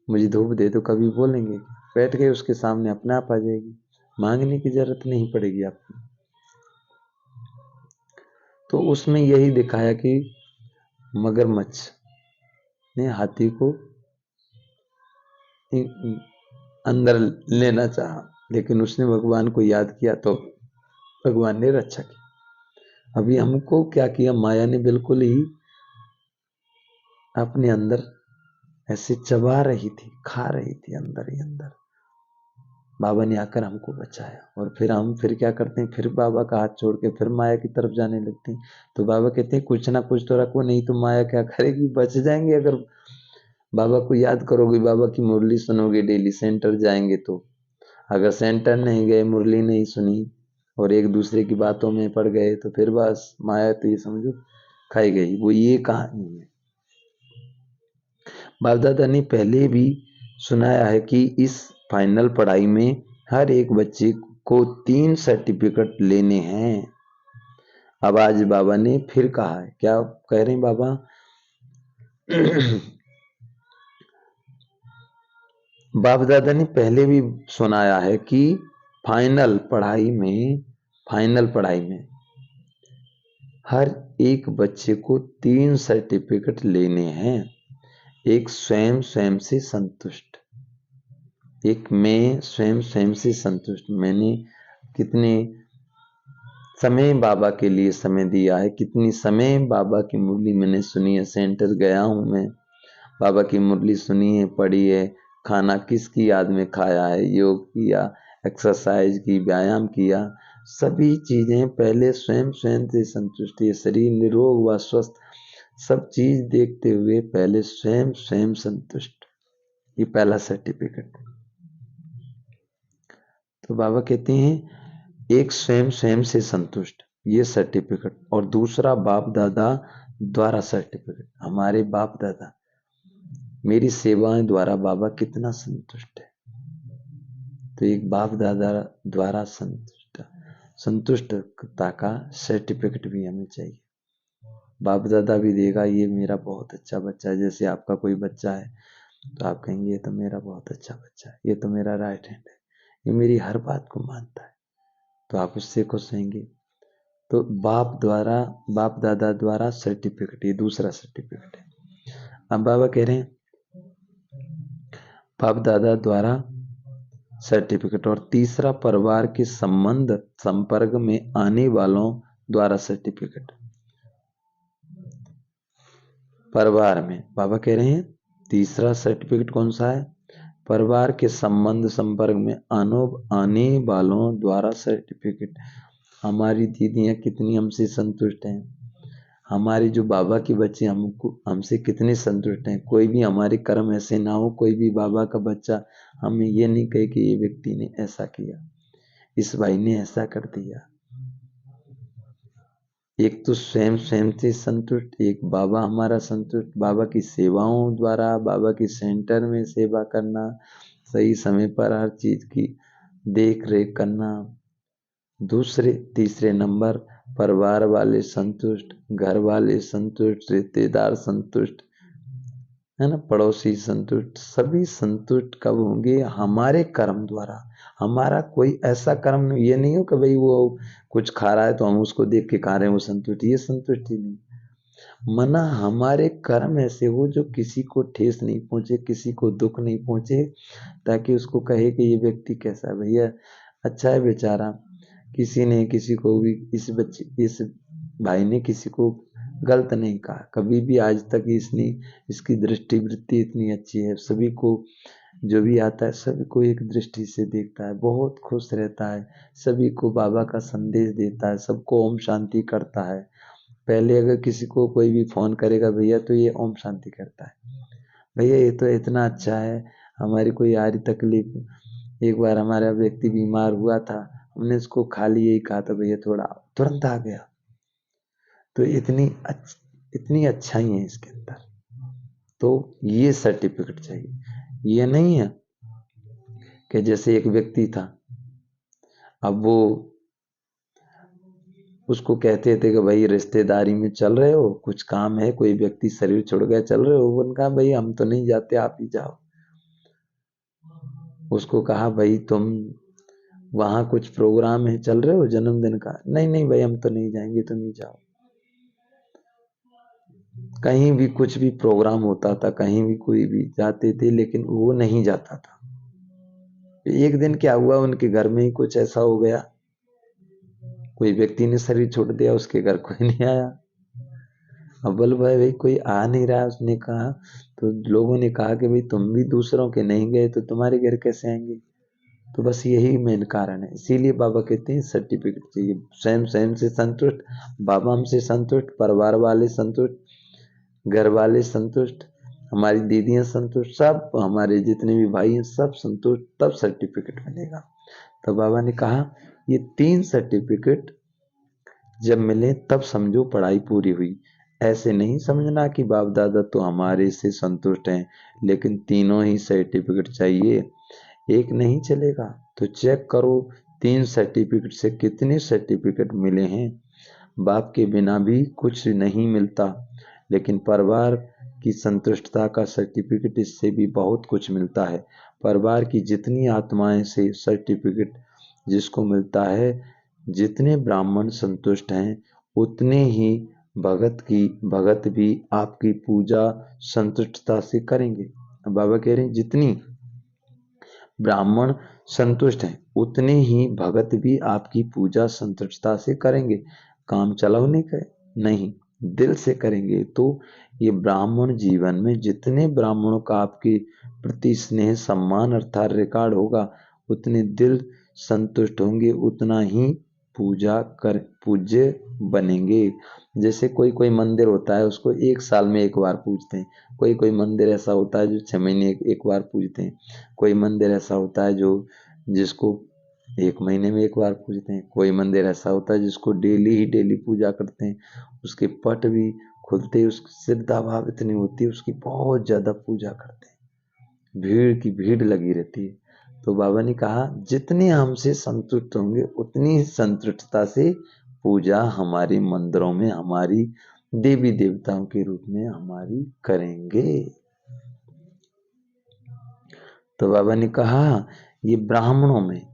Speaker 1: मुझे धूप दे दो, कभी बोलेंगे? बैठ गए उसके सामने, अपने आप आ जाएगी, मांगने की जरूरत नहीं पड़ेगी आपको। तो उसमें यही दिखाया कि मगरमच्छ ने हाथी को अंदर लेना चाहा, लेकिन उसने भगवान को याद किया तो भगवान ने रक्षा की। अभी हमको क्या किया, माया ने बिल्कुल ही अपने अंदर ऐसे चबा रही थी, खा रही थी अंदर ही अंदर। बाबा ने आकर हमको बचाया, और फिर हम फिर क्या करते हैं, फिर बाबा का हाथ छोड़ के फिर माया की तरफ जाने लगते हैं। तो बाबा कहते हैं कुछ ना कुछ तो रखो, नहीं तो माया क्या करेगी, बच जाएंगे अगर बाबा को याद करोगे, बाबा की मुरली सुनोगे डेली, सेंटर जाएंगे तो। अगर सेंटर नहीं गए, मुरली नहीं सुनी और एक दूसरे की बातों में पड़ गए तो फिर बस माया तो ये समझो खाई गई। वो ये कहानी है। बाप दादा ने पहले भी सुनाया है कि इस फाइनल पढ़ाई में हर एक बच्चे को 3 सर्टिफिकेट लेने हैं। अब आज बाबा ने फिर कहा है, क्या कह रहे हैं बाबा? बाप दादा ने पहले भी सुनाया है कि फाइनल पढ़ाई में हर एक बच्चे को 3 सर्टिफिकेट लेने हैं। एक स्वयं स्वयं से संतुष्ट, एक मैं स्वयं स्वयं से संतुष्ट, मैंने कितने समय बाबा के लिए समय दिया है, कितनी समय बाबा की मुरली मैंने सुनी है, सेंटर गया हूं मैं, बाबा की मुरली सुनी है, पढ़ी है, खाना किसकी याद में खाया है, योग किया, एक्सरसाइज की, व्यायाम किया, सभी चीजें पहले स्वयं स्वयं से संतुष्ट है, शरीर निरोग व स्वस्थ, सब चीज देखते हुए पहले स्वयं स्वयं संतुष्ट, ये पहला सर्टिफिकेट। तो बाबा कहते हैं एक स्वयं स्वयं से संतुष्ट, ये सर्टिफिकेट, और दूसरा बाप दादा द्वारा सर्टिफिकेट। हमारे बाप दादा मेरी सेवाएं द्वारा बाबा कितना संतुष्ट है, तो एक बाप दादा द्वारा संतुष्टता का सर्टिफिकेट भी हमें चाहिए। बाप दादा भी देगा ये मेरा बहुत अच्छा बच्चा है। जैसे आपका कोई बच्चा है तो आप कहेंगे ये तो मेरा बहुत अच्छा बच्चा है, ये तो मेरा राइट हैंड है, ये मेरी हर बात को मानता है, तो आप उससे खुश रहेंगे। तो बाप दादा द्वारा सर्टिफिकेट, ये दूसरा सर्टिफिकेट है। अब बाबा कह रहे हैं बाप दादा द्वारा सर्टिफिकेट, और तीसरा परिवार के संपर्क में आने वालों द्वारा सर्टिफिकेट। परिवार में बाबा कह रहे हैं तीसरा सर्टिफिकेट कौन सा है, परिवार के संपर्क में आने वालों द्वारा सर्टिफिकेट। हमारी दीदियां कितनी हमसे संतुष्ट हैं, हमारी जो बाबा की बच्चे हमसे कितने संतुष्ट हैं। कोई भी हमारे कर्म ऐसे ना हो, कोई भी बाबा का बच्चा हमें ये नहीं कहे कि ये व्यक्ति ने ऐसा किया, इस भाई ने ऐसा कर दिया। एक तो स्वयं स्वयं से संतुष्ट, एक बाबा हमारा संतुष्ट, बाबा की सेवाओं द्वारा, बाबा की सेंटर में सेवा करना, सही समय पर हर चीज की देख रेख करना। तीसरे नंबर परिवार वाले संतुष्ट, घर वाले संतुष्ट, रिश्तेदार संतुष्ट, है ना, पड़ोसी संतुष्ट, सभी संतुष्ट कब होंगे? हमारे कर्म द्वारा। हमारा कोई ऐसा कर्म नहीं, ये नहीं हो कि भाई वो कुछ खा रहा है तो हम उसको देख के खा रहे हैं वो संतुष्ट, ये संतुष्टि नहीं। मना हमारे कर्म ऐसे हो जो किसी को ठेस नहीं पहुंचे, किसी को दुख नहीं पहुंचे, ताकि उसको कहे कि ये व्यक्ति कैसा है, भैया अच्छा है बेचारा, किसी ने किसी को भी, इस भाई ने किसी को गलत नहीं कहा कभी भी आज तक। इसने, इसकी दृष्टि वृत्ति इतनी अच्छी है, सभी को जो भी आता है सभी को एक दृष्टि से देखता है, बहुत खुश रहता है, सभी को बाबा का संदेश देता है, सबको ओम शांति करता है। पहले अगर किसी को कोई भी फोन करेगा भैया तो ये ओम शांति करता है, भैया ये तो इतना अच्छा है, हमारी कोई आ रही तकलीफ, एक बार हमारा व्यक्ति बीमार हुआ था, हमने उसको खाली यही कहा था भैया थोड़ा, तुरंत आ गया। तो इतनी अच्छाई है इसके अंदर। तो ये सर्टिफिकेट चाहिए। ये नहीं है कि जैसे एक व्यक्ति था, अब वो उसको कहते थे कि भाई रिश्तेदारी में चल रहे हो, कुछ काम है, कोई व्यक्ति शरीर छोड़ गया, चल रहे हो, उन्होंने कहा भाई हम तो नहीं जाते, आप ही जाओ। उसको कहा भाई तुम वहां कुछ प्रोग्राम है, चल रहे हो जन्मदिन का, नहीं नहीं भाई हम तो नहीं जाएंगे, तुम ही जाओ। कहीं भी कुछ भी प्रोग्राम होता था, कहीं भी कोई भी जाते थे, लेकिन वो नहीं जाता था। एक दिन क्या हुआ, उनके घर में ही कुछ ऐसा हो गया, कोई व्यक्ति ने शरीर छोड़ दिया, उसके घर कोई नहीं आया। अब बोल भाई भाई कोई आ नहीं रहा, उसने कहा, तो लोगों ने कहा कि भाई तुम भी दूसरों के नहीं गए तो तुम्हारे घर कैसे आएंगे? तो बस यही मेन कारण है। इसीलिए बाबा कहते हैं सर्टिफिकेट चाहिए। स्वयं स्वयं से संतुष्ट, बाबा हमसे संतुष्ट, परिवार वाले संतुष्ट, घर वाले संतुष्ट, हमारी दीदियां संतुष्ट, सब हमारे जितने भी भाई हैं सब संतुष्ट, तब सर्टिफिकेट मिलेगा। तो बाबा ने कहा ये 3 सर्टिफिकेट जब मिले तब समझो पढ़ाई पूरी हुई। ऐसे नहीं समझना कि बाप दादा तो हमारे से संतुष्ट हैं, लेकिन तीनों ही सर्टिफिकेट चाहिए, एक नहीं चलेगा। तो चेक करो 3 सर्टिफिकेट से कितने सर्टिफिकेट मिले हैं। बाप के बिना भी कुछ नहीं मिलता, लेकिन परिवार की संतुष्टता का सर्टिफिकेट, इससे भी बहुत कुछ मिलता है। परिवार की जितनी आत्माएं से सर्टिफिकेट जिसको मिलता है, जितने ब्राह्मण संतुष्ट हैं उतने ही भगत भी आपकी पूजा संतुष्टता से करेंगे। बाबा कह रहे हैं जितनी ब्राह्मण संतुष्ट हैं उतने ही भगत भी आपकी पूजा संतुष्टता से करेंगे। काम चलाओ नहीं, दिल से करेंगे। तो ये ब्राह्मण जीवन में जितने ब्राह्मणों का आपके प्रति स्नेह सम्मान अर्थात रिकॉर्ड होगा, उतने दिल संतुष्ट होंगे, उतना ही पूज्य बनेंगे। जैसे कोई कोई मंदिर होता है उसको 1 साल में 1 बार पूजते हैं, कोई कोई मंदिर ऐसा होता है जो 6 महीने एक बार पूजते हैं, कोई मंदिर ऐसा होता है जो जिसको 1 महीने में 1 बार पूजते हैं, कोई मंदिर ऐसा होता है जिसको डेली ही डेली पूजा करते हैं। उसके पट भी खुलते ही उसकी श्रद्धा भाव इतनी होती है, उसकी बहुत ज्यादा पूजा करते हैं, भीड़ की भीड़ लगी रहती है। तो बाबा ने कहा जितने हमसे संतुष्ट होंगे उतनी ही संतुष्टता से पूजा हमारे मंदिरों में, हमारी देवी देवताओं के रूप में हमारी करेंगे। तो बाबा ने कहा ये ब्राह्मणों में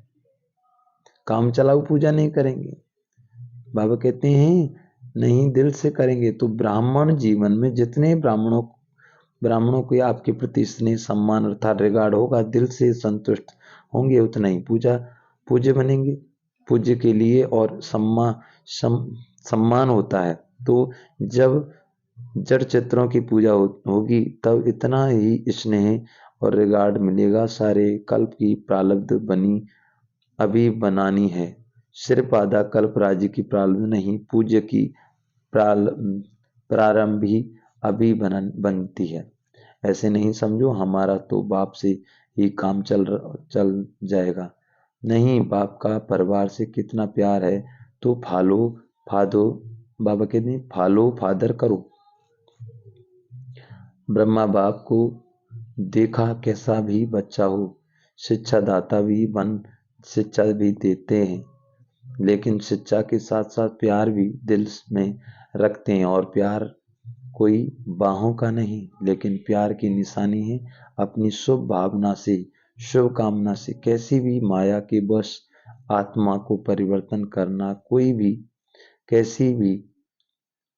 Speaker 1: काम चलाऊ पूजा नहीं करेंगे। बाबा कहते हैं नहीं, दिल से करेंगे। तो ब्राह्मण जीवन में जितने ब्राह्मणों को आपके प्रति स्नेह सम्मान अर्थात रिगार्ड होगा, दिल से संतुष्ट होंगे, उतना ही पूज्य बनेंगे। पूज्य के लिए और सम्मान होता है। तो जब जड़ चित्रों की पूजा होगी तब इतना ही स्नेह और रिगार्ड मिलेगा। सारे कल्प की प्रारब्ध बनी अभी बनानी है, सिर्फ आधा कल्प राज्य की प्रारब्ध नहीं, पूज्य की प्रारंभ भी अभी बनती है। ऐसे नहीं समझो हमारा तो बाप से ही काम चल जाएगा, नहीं, बाप का परिवार से कितना प्यार है तो फादो, बाबा कहते हैं फॉलो फादर करो। ब्रह्मा बाप को देखा कैसा भी बच्चा हो, शिक्षा दाता भी बन शिक्षा भी देते हैं, लेकिन शिक्षा के साथ साथ प्यार भी दिल में रखते हैं और प्यार कोई बाहों का नहीं, लेकिन प्यार की निशानी है। अपनी शुभ भावना से, शुभ कामना से कैसी भी माया के वश आत्मा को परिवर्तन करना, कोई भी कैसी भी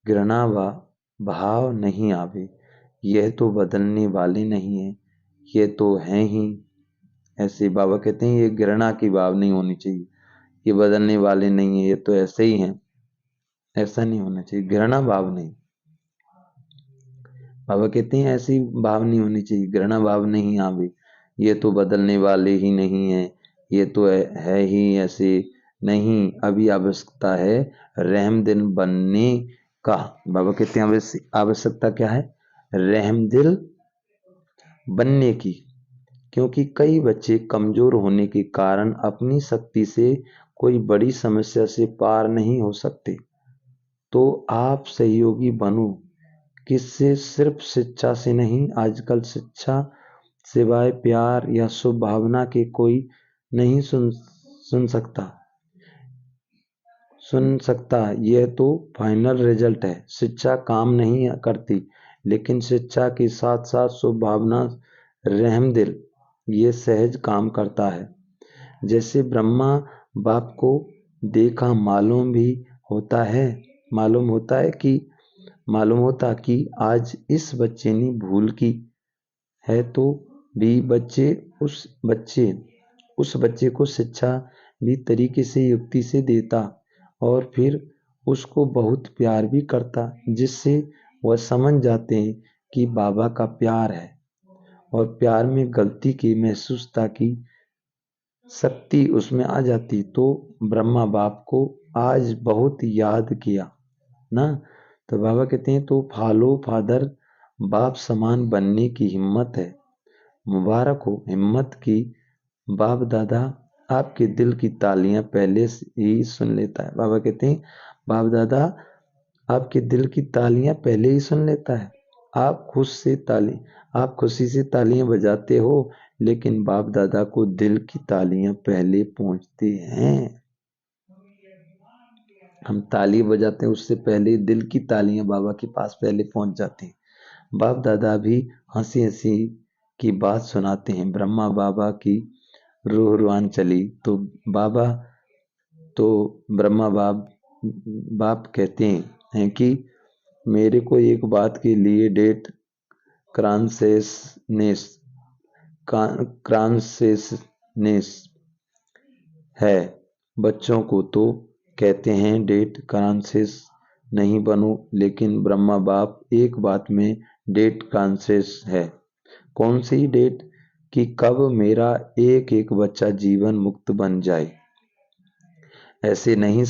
Speaker 1: घृणा व भाव नहीं आवे। यह तो बदलने वाले नहीं है, ये तो हैं ही ऐसे। बाबा कहते हैं ये घृणा की भाव नहीं होनी चाहिए, ये बदलने वाले नहीं है, ये तो ऐसे ही हैं, ऐसा नहीं होना चाहिए, घृणा भाव नहीं। बाबा कहते हैं ऐसी भाव नहीं होनी चाहिए, घृणा भाव नहीं आवे। ये तो बदलने वाले ही नहीं है, ये तो है ही ऐसे नहीं। अभी आवश्यकता है रहमदिल बनने का। बाबा कहते हैं आवश्यकता क्या है? रहमदिल बनने की। क्योंकि कई बच्चे कमजोर होने के कारण अपनी शक्ति से कोई बड़ी समस्या से पार नहीं हो सकते। तो आप सहयोगी बनो। किससे? सिर्फ शिक्षा से नहीं। आजकल शिक्षा सिवाय प्यार या शुभ भावना के कोई नहीं सुन सकता। यह तो फाइनल रिजल्ट है। शिक्षा काम नहीं करती, लेकिन शिक्षा के साथ साथ शुभ भावना, रहमदिल, ये सहज काम करता है। जैसे ब्रह्मा बाप को देखा मालूम होता कि आज इस बच्चे ने भूल की है, तो भी उस बच्चे को शिक्षा भी तरीके से, युक्ति से देता और फिर उसको बहुत प्यार भी करता, जिससे वह समझ जाते हैं कि बाबा का प्यार है। और प्यार में गलती की महसूसता की शक्ति उसमें आ जाती। तो ब्रह्मा बाप को आज बहुत याद किया ना, तो बाबा कहते हैं तो फॉलो फादर, बाप समान बनने की हिम्मत है। मुबारक हो हिम्मत की। बाप दादा आपके दिल की तालियां पहले से ही सुन लेता है। बाबा कहते हैं बाप दादा आपके दिल की तालियां पहले ही सुन लेता है। आप खुशी से तालियां बजाते हो, लेकिन बाप दादा को दिल की तालियां पहले पहुंचती हैं। हम ताली बजाते हैं, उससे पहले दिल की तालियां बाबा के पास पहले पहुंच जाती हैं। बाप दादा भी हंसी हंसी की बात सुनाते हैं। ब्रह्मा बाबा की रूह रुआन चली तो ब्रह्मा बाप कहते हैं कि मेरे को एक बात के लिए डेट क्रांसेसनेस है। बच्चों को तो कहते हैं डेट कॉन्शियस नहीं बनो, लेकिन ब्रह्मा बाप एक बात में डेट कॉन्शियस है। कौन सी डेट? कि कब मेरा एक एक बच्चा जीवन मुक्त बन जाए। ऐसे नहीं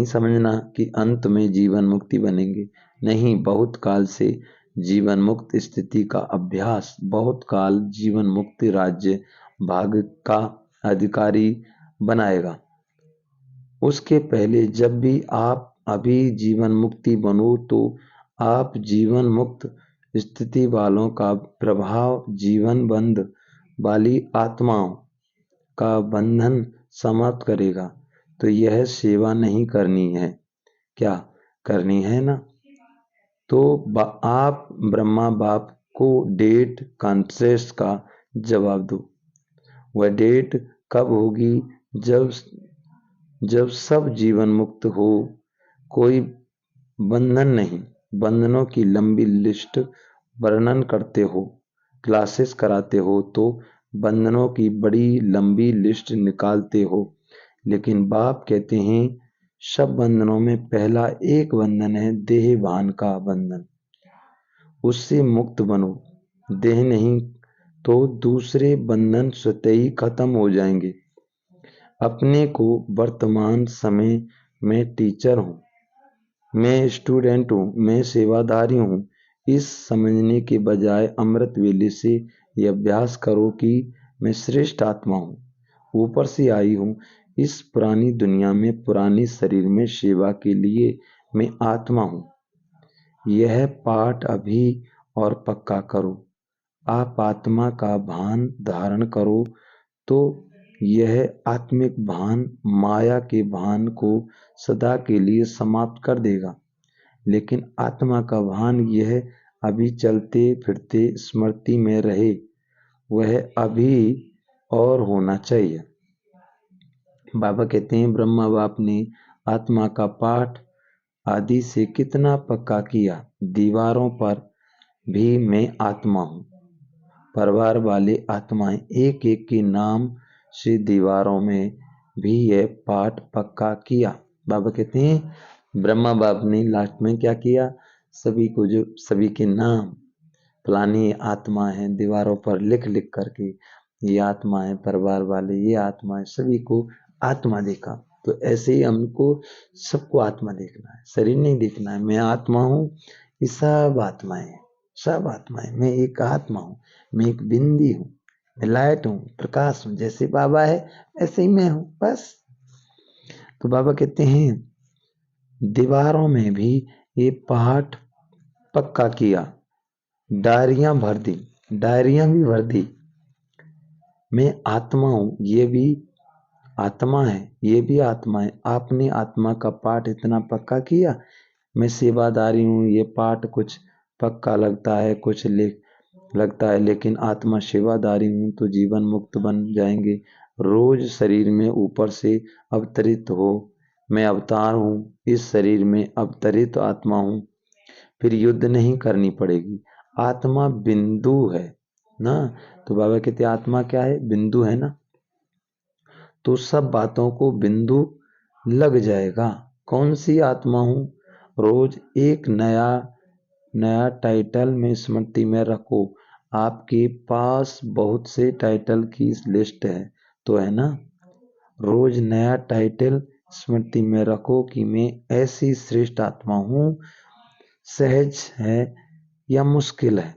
Speaker 1: समझना कि अंत में जीवन मुक्ति बनेंगे। नहीं, बहुत काल से जीवन मुक्त स्थिति का अभ्यास, बहुत काल जीवन मुक्ति राज्य भाग का अधिकारी बनाएगा। उसके पहले जब भी आप अभी जीवन मुक्ति बनो, तो आप जीवन मुक्त स्थिति वालों का प्रभाव, जीवन बंद वाली आत्माओं का बंधन समाप्त करेगा। तो यह सेवा नहीं करनी है, क्या करनी है ना? तो आप ब्रह्मा बाप को डेट कॉन्शियस का जवाब दो। वह डेट कब होगी? जब सब जीवन मुक्त हो, कोई बंधन नहीं। बंधनों की लंबी लिस्ट वर्णन करते हो, क्लासेस कराते हो, तो बंधनों की बड़ी लंबी लिस्ट निकालते हो। लेकिन बाप कहते हैं सब बंधनों में पहला एक बंधन है, देह भान का बंधन। उससे मुक्त बनो। देह नहीं तो दूसरे बंधन स्वतः ही खत्म हो जाएंगे। अपने को वर्तमान समय में टीचर हूँ, मैं स्टूडेंट हूँ, मैं सेवादारी हूँ, इस समझने के बजाय अमृत वेले से यह अभ्यास करो कि मैं श्रेष्ठ आत्मा हूँ, ऊपर से आई हूँ। इस पुरानी दुनिया में, पुरानी शरीर में सेवा के लिए मैं आत्मा हूँ। यह पाठ अभी और पक्का करो। आप आत्मा का भान धारण करो तो यह आत्मिक भान माया के भान को सदा के लिए समाप्त कर देगा। लेकिन आत्मा का भान यह अभी चलते फिरते स्मृति में रहे, वह अभी और होना चाहिए। बाबा कहते हैं ब्रह्मा बाप ने आत्मा का पाठ आदि से कितना पक्का किया, दीवारों पर भी मैं आत्मा हूँ। परिवार वाले आत्माएं एक एक के नाम से दीवारों में भी यह पाठ पक्का किया। बाबा कहते हैं ब्रह्मा बाप ने लास्ट में क्या किया, सभी को जो सभी के नाम फलानी आत्मा है दीवारों पर लिख लिख करके, ये आत्मा है, परिवार वाले ये आत्मा है, सभी को आत्मा देखा। तो ऐसे ही हमको सबको आत्मा देखना है, शरीर नहीं देखना है। मैं आत्मा हूँ, ये सब आत्माएं हैं, सब आत्माएं। मैं एक आत्मा हूँ, मैं एक बिंदी हूँ, मैं लाइट हूँ, प्रकाश हूँ। जैसे बाबा है ऐसे ही मैं हूँ, बस। तो बाबा कहते हैं दीवारों में भी ये पाठ पक्का किया, डायरियां भर दी, डायरियां भी भर दी। मैं आत्मा हूँ, ये भी आत्मा है, ये भी आत्मा है। आपने आत्मा का पाठ इतना पक्का किया। मैं सेवादारी हूँ, ये पाठ कुछ पक्का लगता है, कुछ लगता है, लेकिन आत्मा सेवादारी हूँ तो जीवन मुक्त बन जाएंगे। रोज शरीर में ऊपर से अवतरित हो, मैं अवतार हूँ, इस शरीर में अवतरित आत्मा हूँ। फिर युद्ध नहीं करनी पड़ेगी, आत्मा बिंदु है ना। तो बाबा कहते आत्मा क्या है, बिंदु है ना। तो सब बातों को बिंदु लग जाएगा। कौन सी आत्मा हूँ, रोज एक नया नया टाइटल में स्मृति में रखो। आपके पास बहुत से टाइटल की लिस्ट है तो है ना। रोज नया टाइटल स्मृति में रखो कि मैं ऐसी श्रेष्ठ आत्मा हूँ। सहज है या मुश्किल है,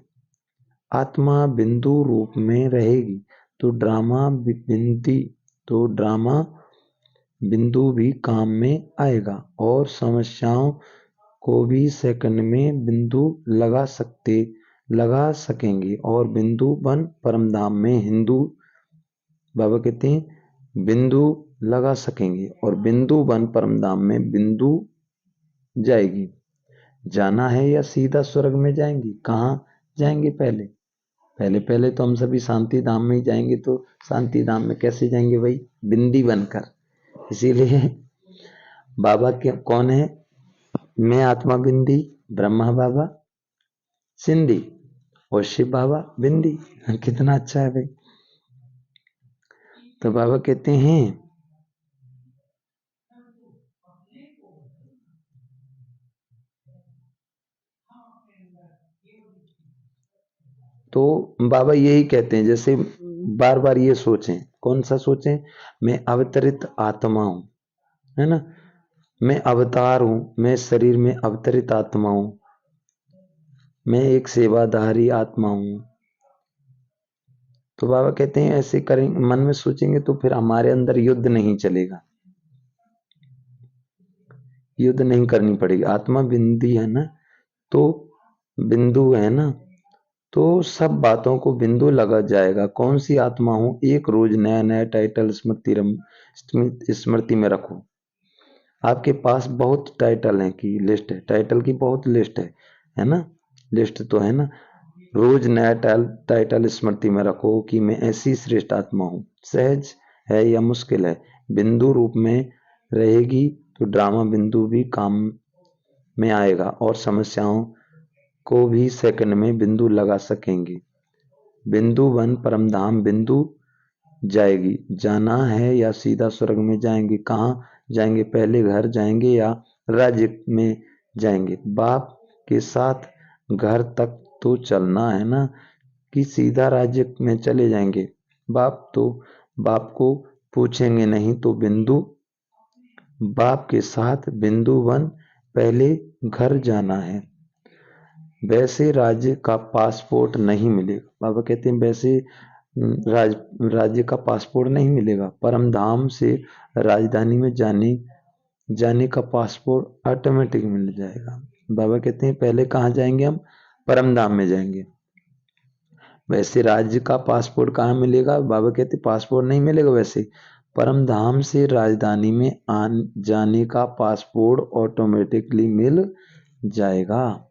Speaker 1: आत्मा बिंदु रूप में रहेगी तो ड्रामा बिंदु भी काम में आएगा, और समस्याओं को भी सेकंड में बिंदु लगा सकेंगे और बिंदु बन परमधाम में हिंदू बाबा कहते हैं बिंदु लगा सकेंगे और बिंदु बन परमधाम में बिंदु जाएगी। जाना है या सीधा स्वर्ग में जाएंगी, कहाँ जाएंगे, पहले तो हम सभी शांति धाम में ही जाएंगे। तो शांति धाम में कैसे जाएंगे भाई, बिंदी बनकर। इसीलिए बाबा के कौन है, मैं आत्मा बिंदी, ब्रह्मा बाबा सिंधी और शिव बाबा बिंदी। कितना अच्छा है भाई। तो बाबा कहते हैं तो बाबा यही कहते हैं, जैसे बार बार ये सोचें, कौन सा सोचें, मैं अवतरित आत्मा हूं, है ना, मैं अवतार हूं, मैं शरीर में अवतरित आत्मा हूं, मैं एक सेवाधारी आत्मा हूं। तो बाबा कहते हैं ऐसे करेंगे, मन में सोचेंगे तो फिर हमारे अंदर युद्ध नहीं चलेगा, युद्ध नहीं करनी पड़ेगी। आत्मा बिंदी है ना, तो बिंदु है ना, तो सब बातों को बिंदु लगा जाएगा। कौन सी आत्मा हूं, एक रोज नया नया टाइटल स्मृति में रखो। आपके पास बहुत टाइटल है की लिस्ट है, टाइटल की बहुत लिस्ट है ना, लिस्ट तो है ना। रोज नया टाइटल स्मृति में रखो कि मैं ऐसी श्रेष्ठ आत्मा हूँ। सहज है या मुश्किल है, बिंदु रूप में रहेगी तो ड्रामा बिंदु भी काम में आएगा और समस्याओं को भी सेकंड में बिंदु लगा सकेंगे। बिंदु वन परमधाम बिंदु जाएगी। जाना है या सीधा स्वर्ग में जाएंगे, कहाँ जाएंगे, पहले घर जाएंगे या राज्य में जाएंगे। बाप के साथ घर तक तो चलना है ना, कि सीधा राज्य में चले जाएंगे। बाप को पूछेंगे नहीं तो बिंदु, बाप के साथ बिंदु वन पहले घर जाना है। वैसे राज्य का पासपोर्ट नहीं मिलेगा, बाबा कहते हैं वैसे राज्य का पासपोर्ट नहीं मिलेगा। परमधाम से राजधानी में जाने का पासपोर्ट ऑटोमेटिक मिल जाएगा। बाबा कहते हैं पहले कहाँ जाएंगे हम, परमधाम में जाएंगे। वैसे राज्य का पासपोर्ट कहाँ मिलेगा, बाबा कहते पासपोर्ट नहीं मिलेगा, वैसे परमधाम से राजधानी में जाने का पासपोर्ट ऑटोमेटिकली मिल जाएगा।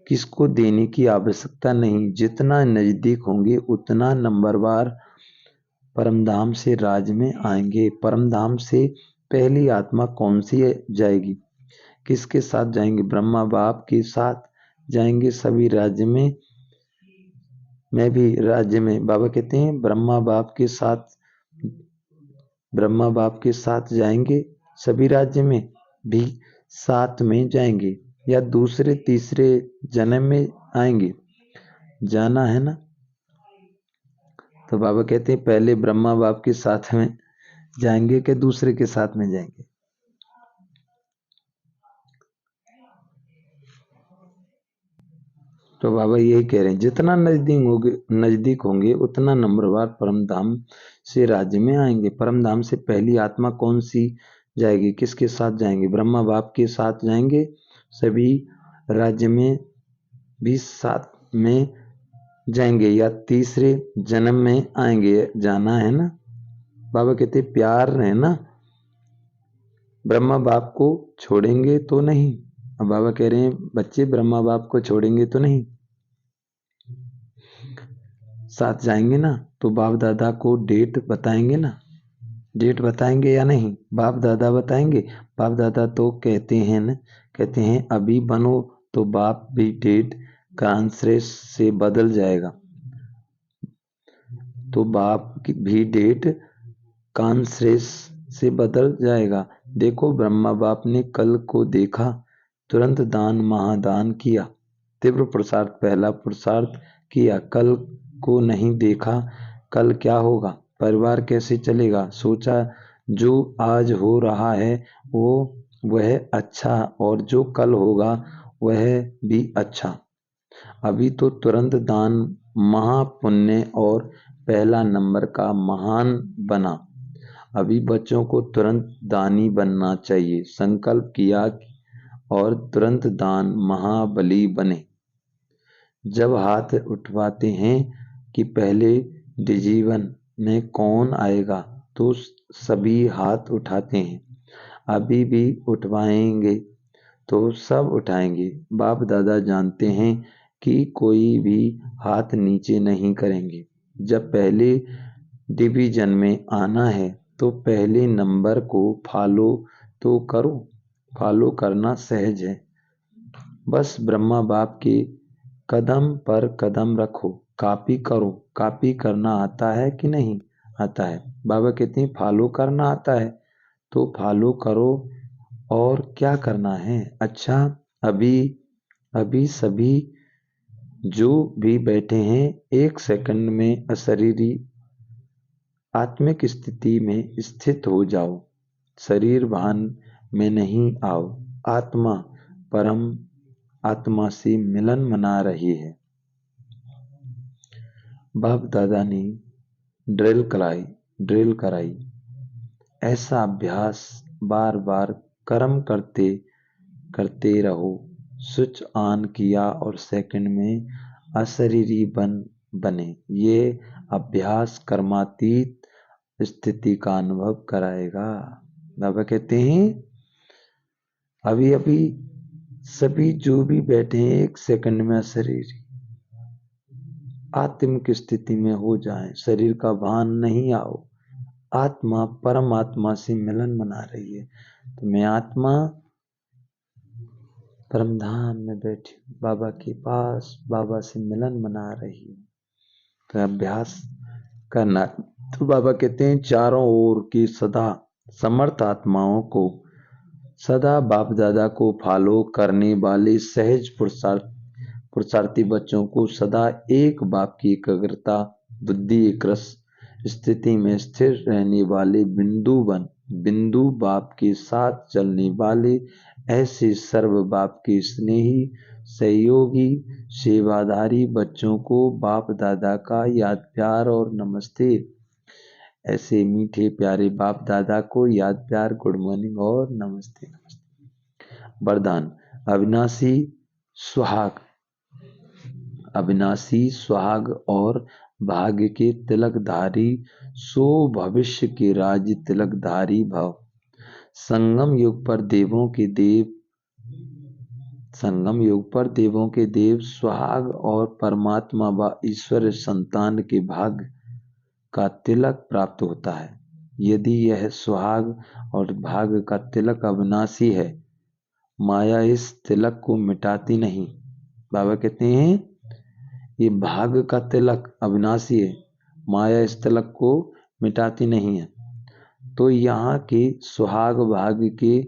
Speaker 1: किसको देने की आवश्यकता नहीं, जितना नजदीक होंगे उतना नंबरवार परमधाम से राज्य में आएंगे। परमधाम से पहली आत्मा कौन सी जाएगी, किसके साथ जाएंगे? ब्रह्मा बाप के साथ जाएंगे। सभी राज्य में, मैं भी राज्य में, बाबा कहते हैं ब्रह्मा बाप के साथ जाएंगे, सभी राज्य में भी साथ में जाएंगे, या दूसरे तीसरे जन्म में आएंगे, जाना है ना। तो बाबा कहते हैं पहले ब्रह्मा बाप के साथ में जाएंगे कि दूसरे के साथ में जाएंगे? तो बाबा यही कह रहे हैं, जितना नजदीक होंगे उतना नंबरवार परमधाम से राज्य में आएंगे। परमधाम से पहली आत्मा कौन सी जाएगी, किसके साथ जाएंगे? ब्रह्मा बाप के साथ जाएंगे, सभी राज्य में भी साथ में जाएंगे, या तीसरे जन्म में आएंगे, जाना है ना। बाबा कहते प्यार है ना, ब्रह्मा बाप को छोड़ेंगे तो नहीं। अब बाबा कह रहे हैं बच्चे ब्रह्मा बाप को छोड़ेंगे तो नहीं, साथ जाएंगे ना। तो बाप दादा को डेट बताएंगे ना, डेट बताएंगे या नहीं? बाप दादा बताएंगे। बाप दादा तो कहते हैं अभी बनो, तो बाप भी डेट कांश्रेष से बदल जाएगा, तो बाप की भी डेट कांश्रेष से बदल जाएगा। देखो ब्रह्मा बाप ने कल को देखा, तुरंत दान महादान किया, तीव्र पुरुषार्थ पहला पुरुषार्थ किया। कल को नहीं देखा, कल क्या होगा, परिवार कैसे चलेगा, सोचा जो आज हो रहा है वह अच्छा, और जो कल होगा वह भी अच्छा। अभी तो तुरंत दान महापुण्य और पहला नंबर का महान बना। अभी बच्चों को तुरंत दानी बनना चाहिए। संकल्प किया और तुरंत दान महाबली बने। जब हाथ उठवाते हैं कि पहले जीवन में कौन आएगा, तो सभी हाथ उठाते हैं। अभी भी उठवाएंगे तो सब उठाएंगे। बाप दादा जानते हैं कि कोई भी हाथ नीचे नहीं करेंगे। जब पहले डिवीजन में आना है तो पहले नंबर को फॉलो तो करो, फॉलो करना सहज है। बस ब्रह्मा बाप के कदम पर कदम रखो, कॉपी करो। कॉपी करना आता है कि नहीं आता है? बाबा कहते हैं फॉलो करना आता है तो फॉलो करो। और क्या करना है? अच्छा, अभी सभी जो भी बैठे हैं 1 सेकंड में अशरीरी आत्मिक स्थिति में स्थित हो जाओ। शरीर भान में नहीं आओ। आत्मा परम आत्मा से मिलन मना रही है। बाप दादा ने ड्रिल कराई। ऐसा अभ्यास बार बार कर्म करते करते रहो। स्विच ऑन किया और सेकंड में अशरीरी बने। ये अभ्यास कर्मातीत स्थिति का अनुभव कराएगा। बाबा कहते हैं अभी सभी जो भी बैठे हैं 1 सेकंड में अशरीरी आत्मिक स्थिति में हो जाएं। शरीर का भान नहीं आओ। आत्मा परमात्मा से मिलन मना रही है। तो मैं आत्मा परमधाम में बैठी बाबा के पास, बाबा से मिलन मना रही हूँ। तो अभ्यास करना। तो बाबा कहते हैं चारों ओर की सदा समर्थ आत्माओं को, सदा बाप दादा को फॉलो करने वाले सहज पुरुषार्थी बच्चों को, सदा एक बाप की एकाग्रता बुद्धि एक रस स्थिति में स्थिर रहने वाले बिंदु बाप के साथ चलने वाले ऐसे सर्व बाप के स्नेही सहयोगी सेवाधारी बच्चों को बाप दादा का याद प्यार और नमस्ते। ऐसे मीठे प्यारे बाप दादा को याद प्यार, गुड मॉर्निंग और नमस्ते नमस्ते। वरदान अविनाशी सुहाग और भाग्य के तिलकधारी सो भविष्य के राज्य तिलकधारी भव। संगम युग पर देवों के देव संगम योग पर देवों के देव सुहाग और परमात्मा व ईश्वर संतान के भाग्य का तिलक प्राप्त होता है। यदि यह सुहाग और भाग्य का तिलक अविनाशी है, माया इस तिलक को मिटाती नहीं। बाबा कहते हैं ये भाग्य का तिलक अविनाशी है, माया इस तिलक को मिटाती नहीं है। तो यहाँ के सुहाग भाग्य के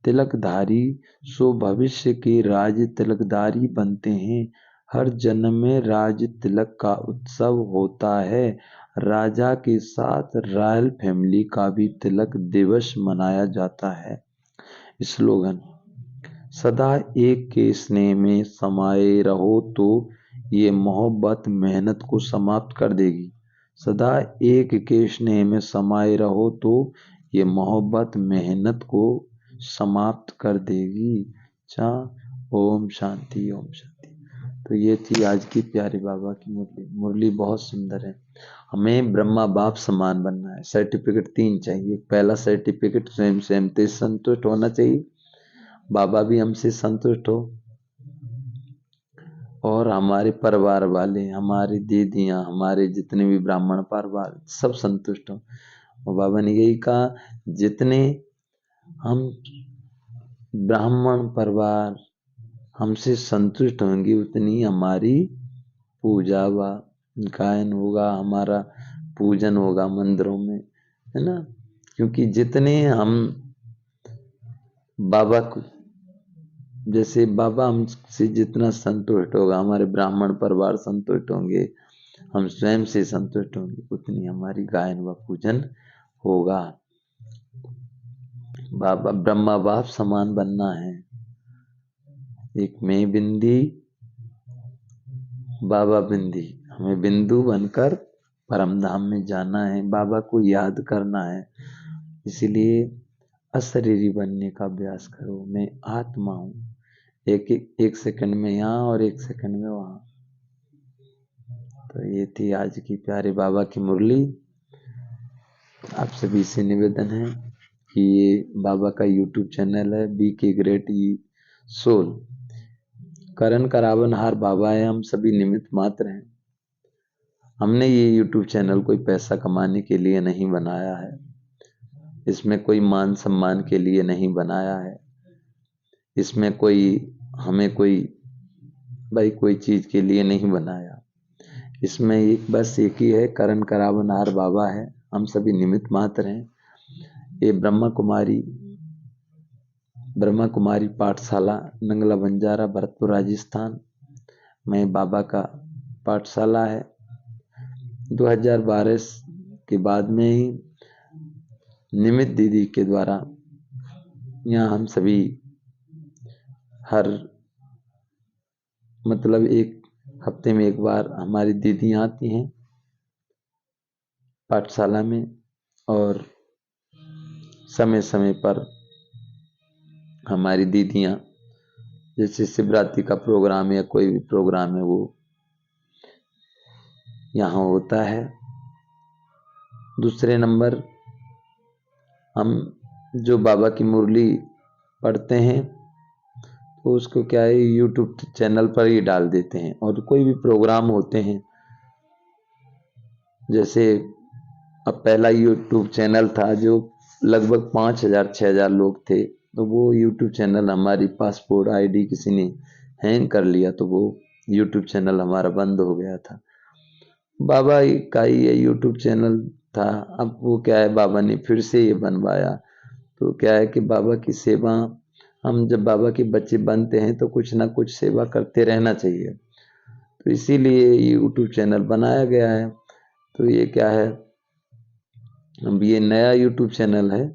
Speaker 1: तिलकधारी सो भविष्य के राज तिलकधारी बनते हैं। हर जन्म में राज तिलक का उत्सव होता है। राजा के साथ रॉयल फैमिली का भी तिलक दिवस मनाया जाता है। स्लोगन: सदा एक के स्नेह में समाये रहो तो ये मोहब्बत मेहनत को समाप्त कर देगी। सदा एक के स्नेह में समाये रहो तो ये मोहब्बत मेहनत को समाप्त कर देगी। ओम शांति, ओम शांति। तो ये थी आज की प्यारे बाबा की मुरली। मुरली बहुत सुंदर है। हमें ब्रह्मा बाप समान बनना है। सर्टिफिकेट 3 चाहिए। पहला सर्टिफिकेट स्वयं से हमसे संतुष्ट होना चाहिए, बाबा भी हमसे संतुष्ट हो, और हमारे परिवार वाले, हमारी दीदियां, हमारे जितने भी ब्राह्मण परिवार सब संतुष्ट हो। और बाबा ने यही कहा, जितने हम ब्राह्मण परिवार हमसे संतुष्ट होंगे उतनी हमारी पूजा व गायन होगा, हमारा पूजन होगा मंदिरों में, है ना। क्योंकि जितने हम बाबा को, जैसे बाबा हमसे जितना संतुष्ट होगा, हमारे ब्राह्मण परिवार संतुष्ट होंगे, हम स्वयं से संतुष्ट होंगे, उतनी हमारी गायन व पूजन होगा। बाबा ब्रह्मा बाप समान बनना है। एक मैं बिंदी, बाबा बिंदी। हमें बिंदु बनकर परम धाम में जाना है, बाबा को याद करना है। इसीलिए अशरीरी बनने का अभ्यास करो। मैं आत्मा हूँ, एक सेकंड में यहाँ और एक सेकंड में वहाँ। तो ये थी आज की प्यारे बाबा की मुरली। आप सभी से निवेदन है कि ये बाबा का यूट्यूब चैनल है, BK ग्रेट सोल। करण करावनहार बाबा है, हम सभी निमित्त मात्र हैं। हमने ये यूट्यूब चैनल कोई पैसा कमाने के लिए नहीं बनाया है, इसमें कोई मान सम्मान के लिए नहीं बनाया है, इसमें हमें कोई चीज के लिए नहीं बनाया। इसमें बस एक ही है, करण करावनहार बाबा है, हम सभी निमित्त मात्र हैं। ये ब्रह्मा कुमारी पाठशाला, नंगला बंजारा, भरतपुर, राजस्थान में बाबा का पाठशाला है। 2012 के बाद में ही निमित दीदी के द्वारा यहाँ हम सभी एक हफ्ते में एक बार हमारी दीदियाँ आती हैं पाठशाला में, और समय समय पर हमारी दीदियाँ, जैसे शिवरात्रि का प्रोग्राम या कोई भी प्रोग्राम है वो यहाँ होता है। दूसरे नंबर, हम जो बाबा की मुरली पढ़ते हैं तो उसको क्या है, यूट्यूब चैनल पर ही डाल देते हैं। और कोई भी प्रोग्राम होते हैं, जैसे अब पहला यूट्यूब चैनल था जो लगभग 5000-6000 लोग थे, तो वो यूट्यूब चैनल हमारी पासपोर्ट ID किसी ने हैंग कर लिया, तो वो यूट्यूब चैनल हमारा बंद हो गया था। बाबा का ही ये यूट्यूब चैनल था, अब वो क्या है, बाबा ने फिर से ये बनवाया। तो क्या है कि बाबा की सेवा, हम जब बाबा के बच्चे बनते हैं तो कुछ ना कुछ सेवा करते रहना चाहिए, तो इसीलिए यूट्यूब चैनल बनाया गया है। तो ये क्या है, अब ये नया यूट्यूब चैनल है,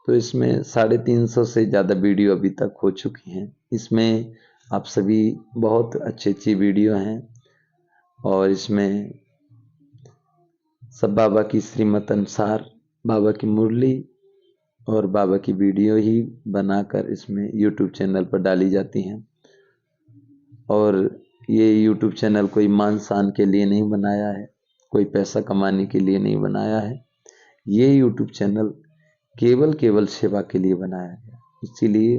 Speaker 1: तो इसमें 350 से ज़्यादा वीडियो अभी तक हो चुकी हैं। इसमें आप सभी बहुत अच्छी वीडियो हैं, और इसमें सब बाबा की श्रीमत अनुसार बाबा की मुरली और बाबा की वीडियो ही बनाकर इसमें यूट्यूब चैनल पर डाली जाती हैं। और ये यूट्यूब चैनल कोई मान शान के लिए नहीं बनाया है, कोई पैसा कमाने के लिए नहीं बनाया है। ये यूट्यूब चैनल केवल सेवा के लिए बनाया गया। इसीलिए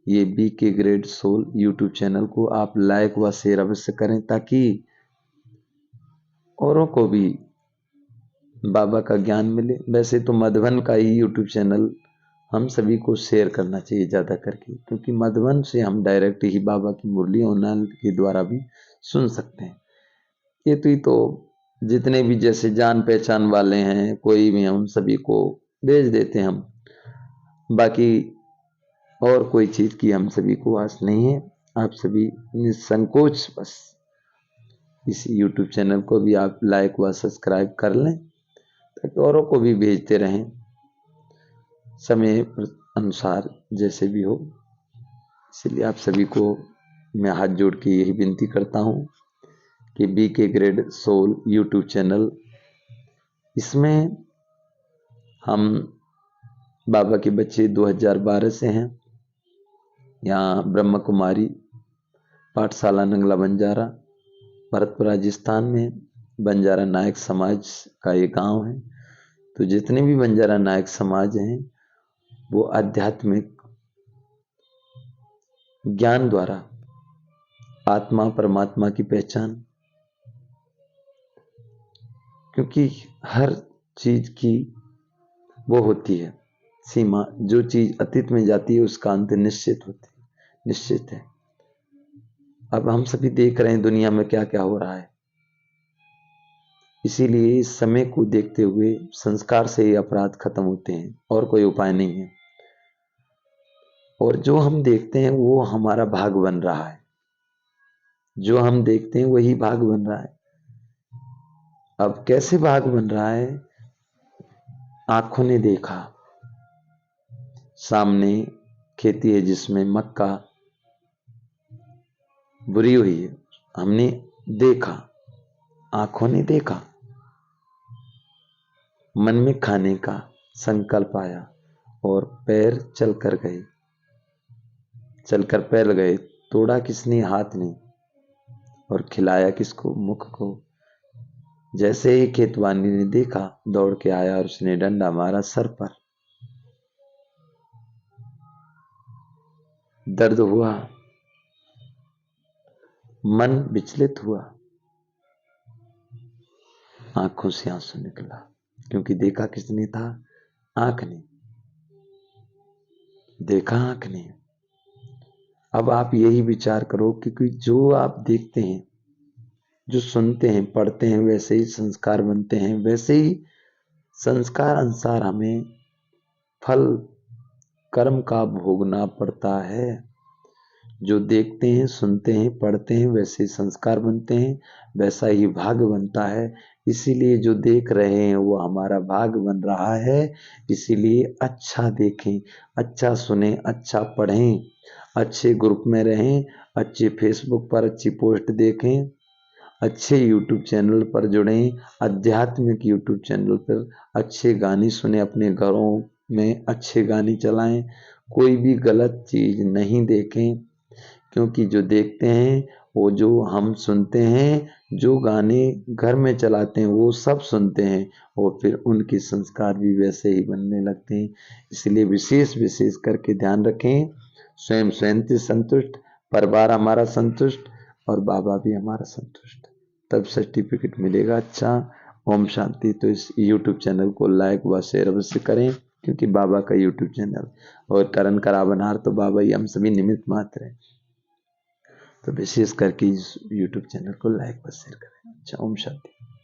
Speaker 1: ये बी के ग्रेड सोल यूट्यूब चैनल को आप लाइक व शेयर अवश्य करें, ताकि औरों को भी बाबा का ज्ञान मिले। वैसे तो मधुबन का ही यूट्यूब चैनल हम सभी को शेयर करना चाहिए ज़्यादा करके, क्योंकि मधुबन से हम डायरेक्ट ही बाबा की मुरली ऑनलाइन के द्वारा भी सुन सकते हैं। ये तो जितने भी जैसे जान पहचान वाले हैं, कोई भी हैं, उन सभी को भेज देते हैं हम। बाकी और कोई चीज़ की हम सभी को आस नहीं है। आप सभी निसंकोच बस इस यूट्यूब चैनल को भी आप लाइक व सब्सक्राइब कर लें, ताकि औरों को भी भेजते रहें समय अनुसार जैसे भी हो। इसलिए आप सभी को मैं हाथ जोड़ के यही विनती करता हूँ कि बी के ग्रेड सोल यूट्यूब चैनल, इसमें हम बाबा के बच्चे 2012 से हैं। यहाँ ब्रह्म कुमारी पाठशाला नंगला बंजारा भरतपुर राजस्थान में बंजारा नायक समाज का ये गांव है। तो जितने भी बंजारा नायक समाज हैं वो आध्यात्मिक ज्ञान द्वारा आत्मा परमात्मा की पहचान, क्योंकि हर चीज की वो होती है सीमा, जो चीज अतीत में जाती है उसका अंत निश्चित है। अब हम सभी देख रहे हैं दुनिया में क्या क्या हो रहा है, इसीलिए इस समय को देखते हुए संस्कार से ही अपराध खत्म होते हैं, और कोई उपाय नहीं है। और जो हम देखते हैं वो हमारा भाग बन रहा है, जो हम देखते हैं वही भाग बन रहा है। अब कैसे भाग बन रहा है? आंखों ने देखा, सामने खेती है जिसमें मक्का बुरी हुई है, हमने देखा, आंखों ने देखा, मन में खाने का संकल्प आया और पैर चलकर पैर गए। तोड़ा किसने? हाथ ने। और खिलाया किसको? मुख को। जैसे ही खेतवानी ने देखा, दौड़ के आया और उसने डंडा मारा सर पर। दर्द हुआ, मन विचलित हुआ, आंखों से आंसू निकला, क्योंकि देखा किसने था? आंख ने। देखा आंख ने। अब आप यही विचार करो, क्योंकि जो आप देखते हैं, जो सुनते हैं, पढ़ते हैं, वैसे ही संस्कार बनते हैं, वैसे ही संस्कार अनुसार हमें फल कर्म का भोगना पड़ता है। जो देखते हैं, सुनते हैं, पढ़ते हैं, वैसे संस्कार बनते हैं, वैसा ही भाग बनता है। इसीलिए जो देख रहे हैं वो हमारा भाग बन रहा है। इसीलिए अच्छा देखें, अच्छा सुने, अच्छा पढ़ें, अच्छे ग्रुप में रहें, अच्छे फेसबुक पर अच्छी पोस्ट देखें, अच्छे यूट्यूब चैनल पर जुड़ें, आध्यात्मिक यूट्यूब चैनल पर अच्छे गाने सुने, अपने घरों में अच्छे गाने चलाएं, कोई भी गलत चीज नहीं देखें। क्योंकि जो देखते हैं, वो जो हम सुनते हैं, जो गाने घर में चलाते हैं वो सब सुनते हैं, और फिर उनके संस्कार भी वैसे ही बनने लगते हैं। इसलिए विशेष करके ध्यान रखें, स्वयं से संतुष्ट, परिवार हमारा संतुष्ट और बाबा भी हमारा संतुष्ट, तब सर्टिफिकेट मिलेगा अच्छा। ओम शांति। तो इस यूट्यूब चैनल को लाइक व शेयर अवश्य करें, क्योंकि बाबा का यूट्यूब चैनल और करण करावनहार तो बाबा ही, हम सभी निमित्त मात्र हैं। तो विशेष करके इस यूट्यूब चैनल को लाइक व शेयर करें। अच्छा, ओम शांति।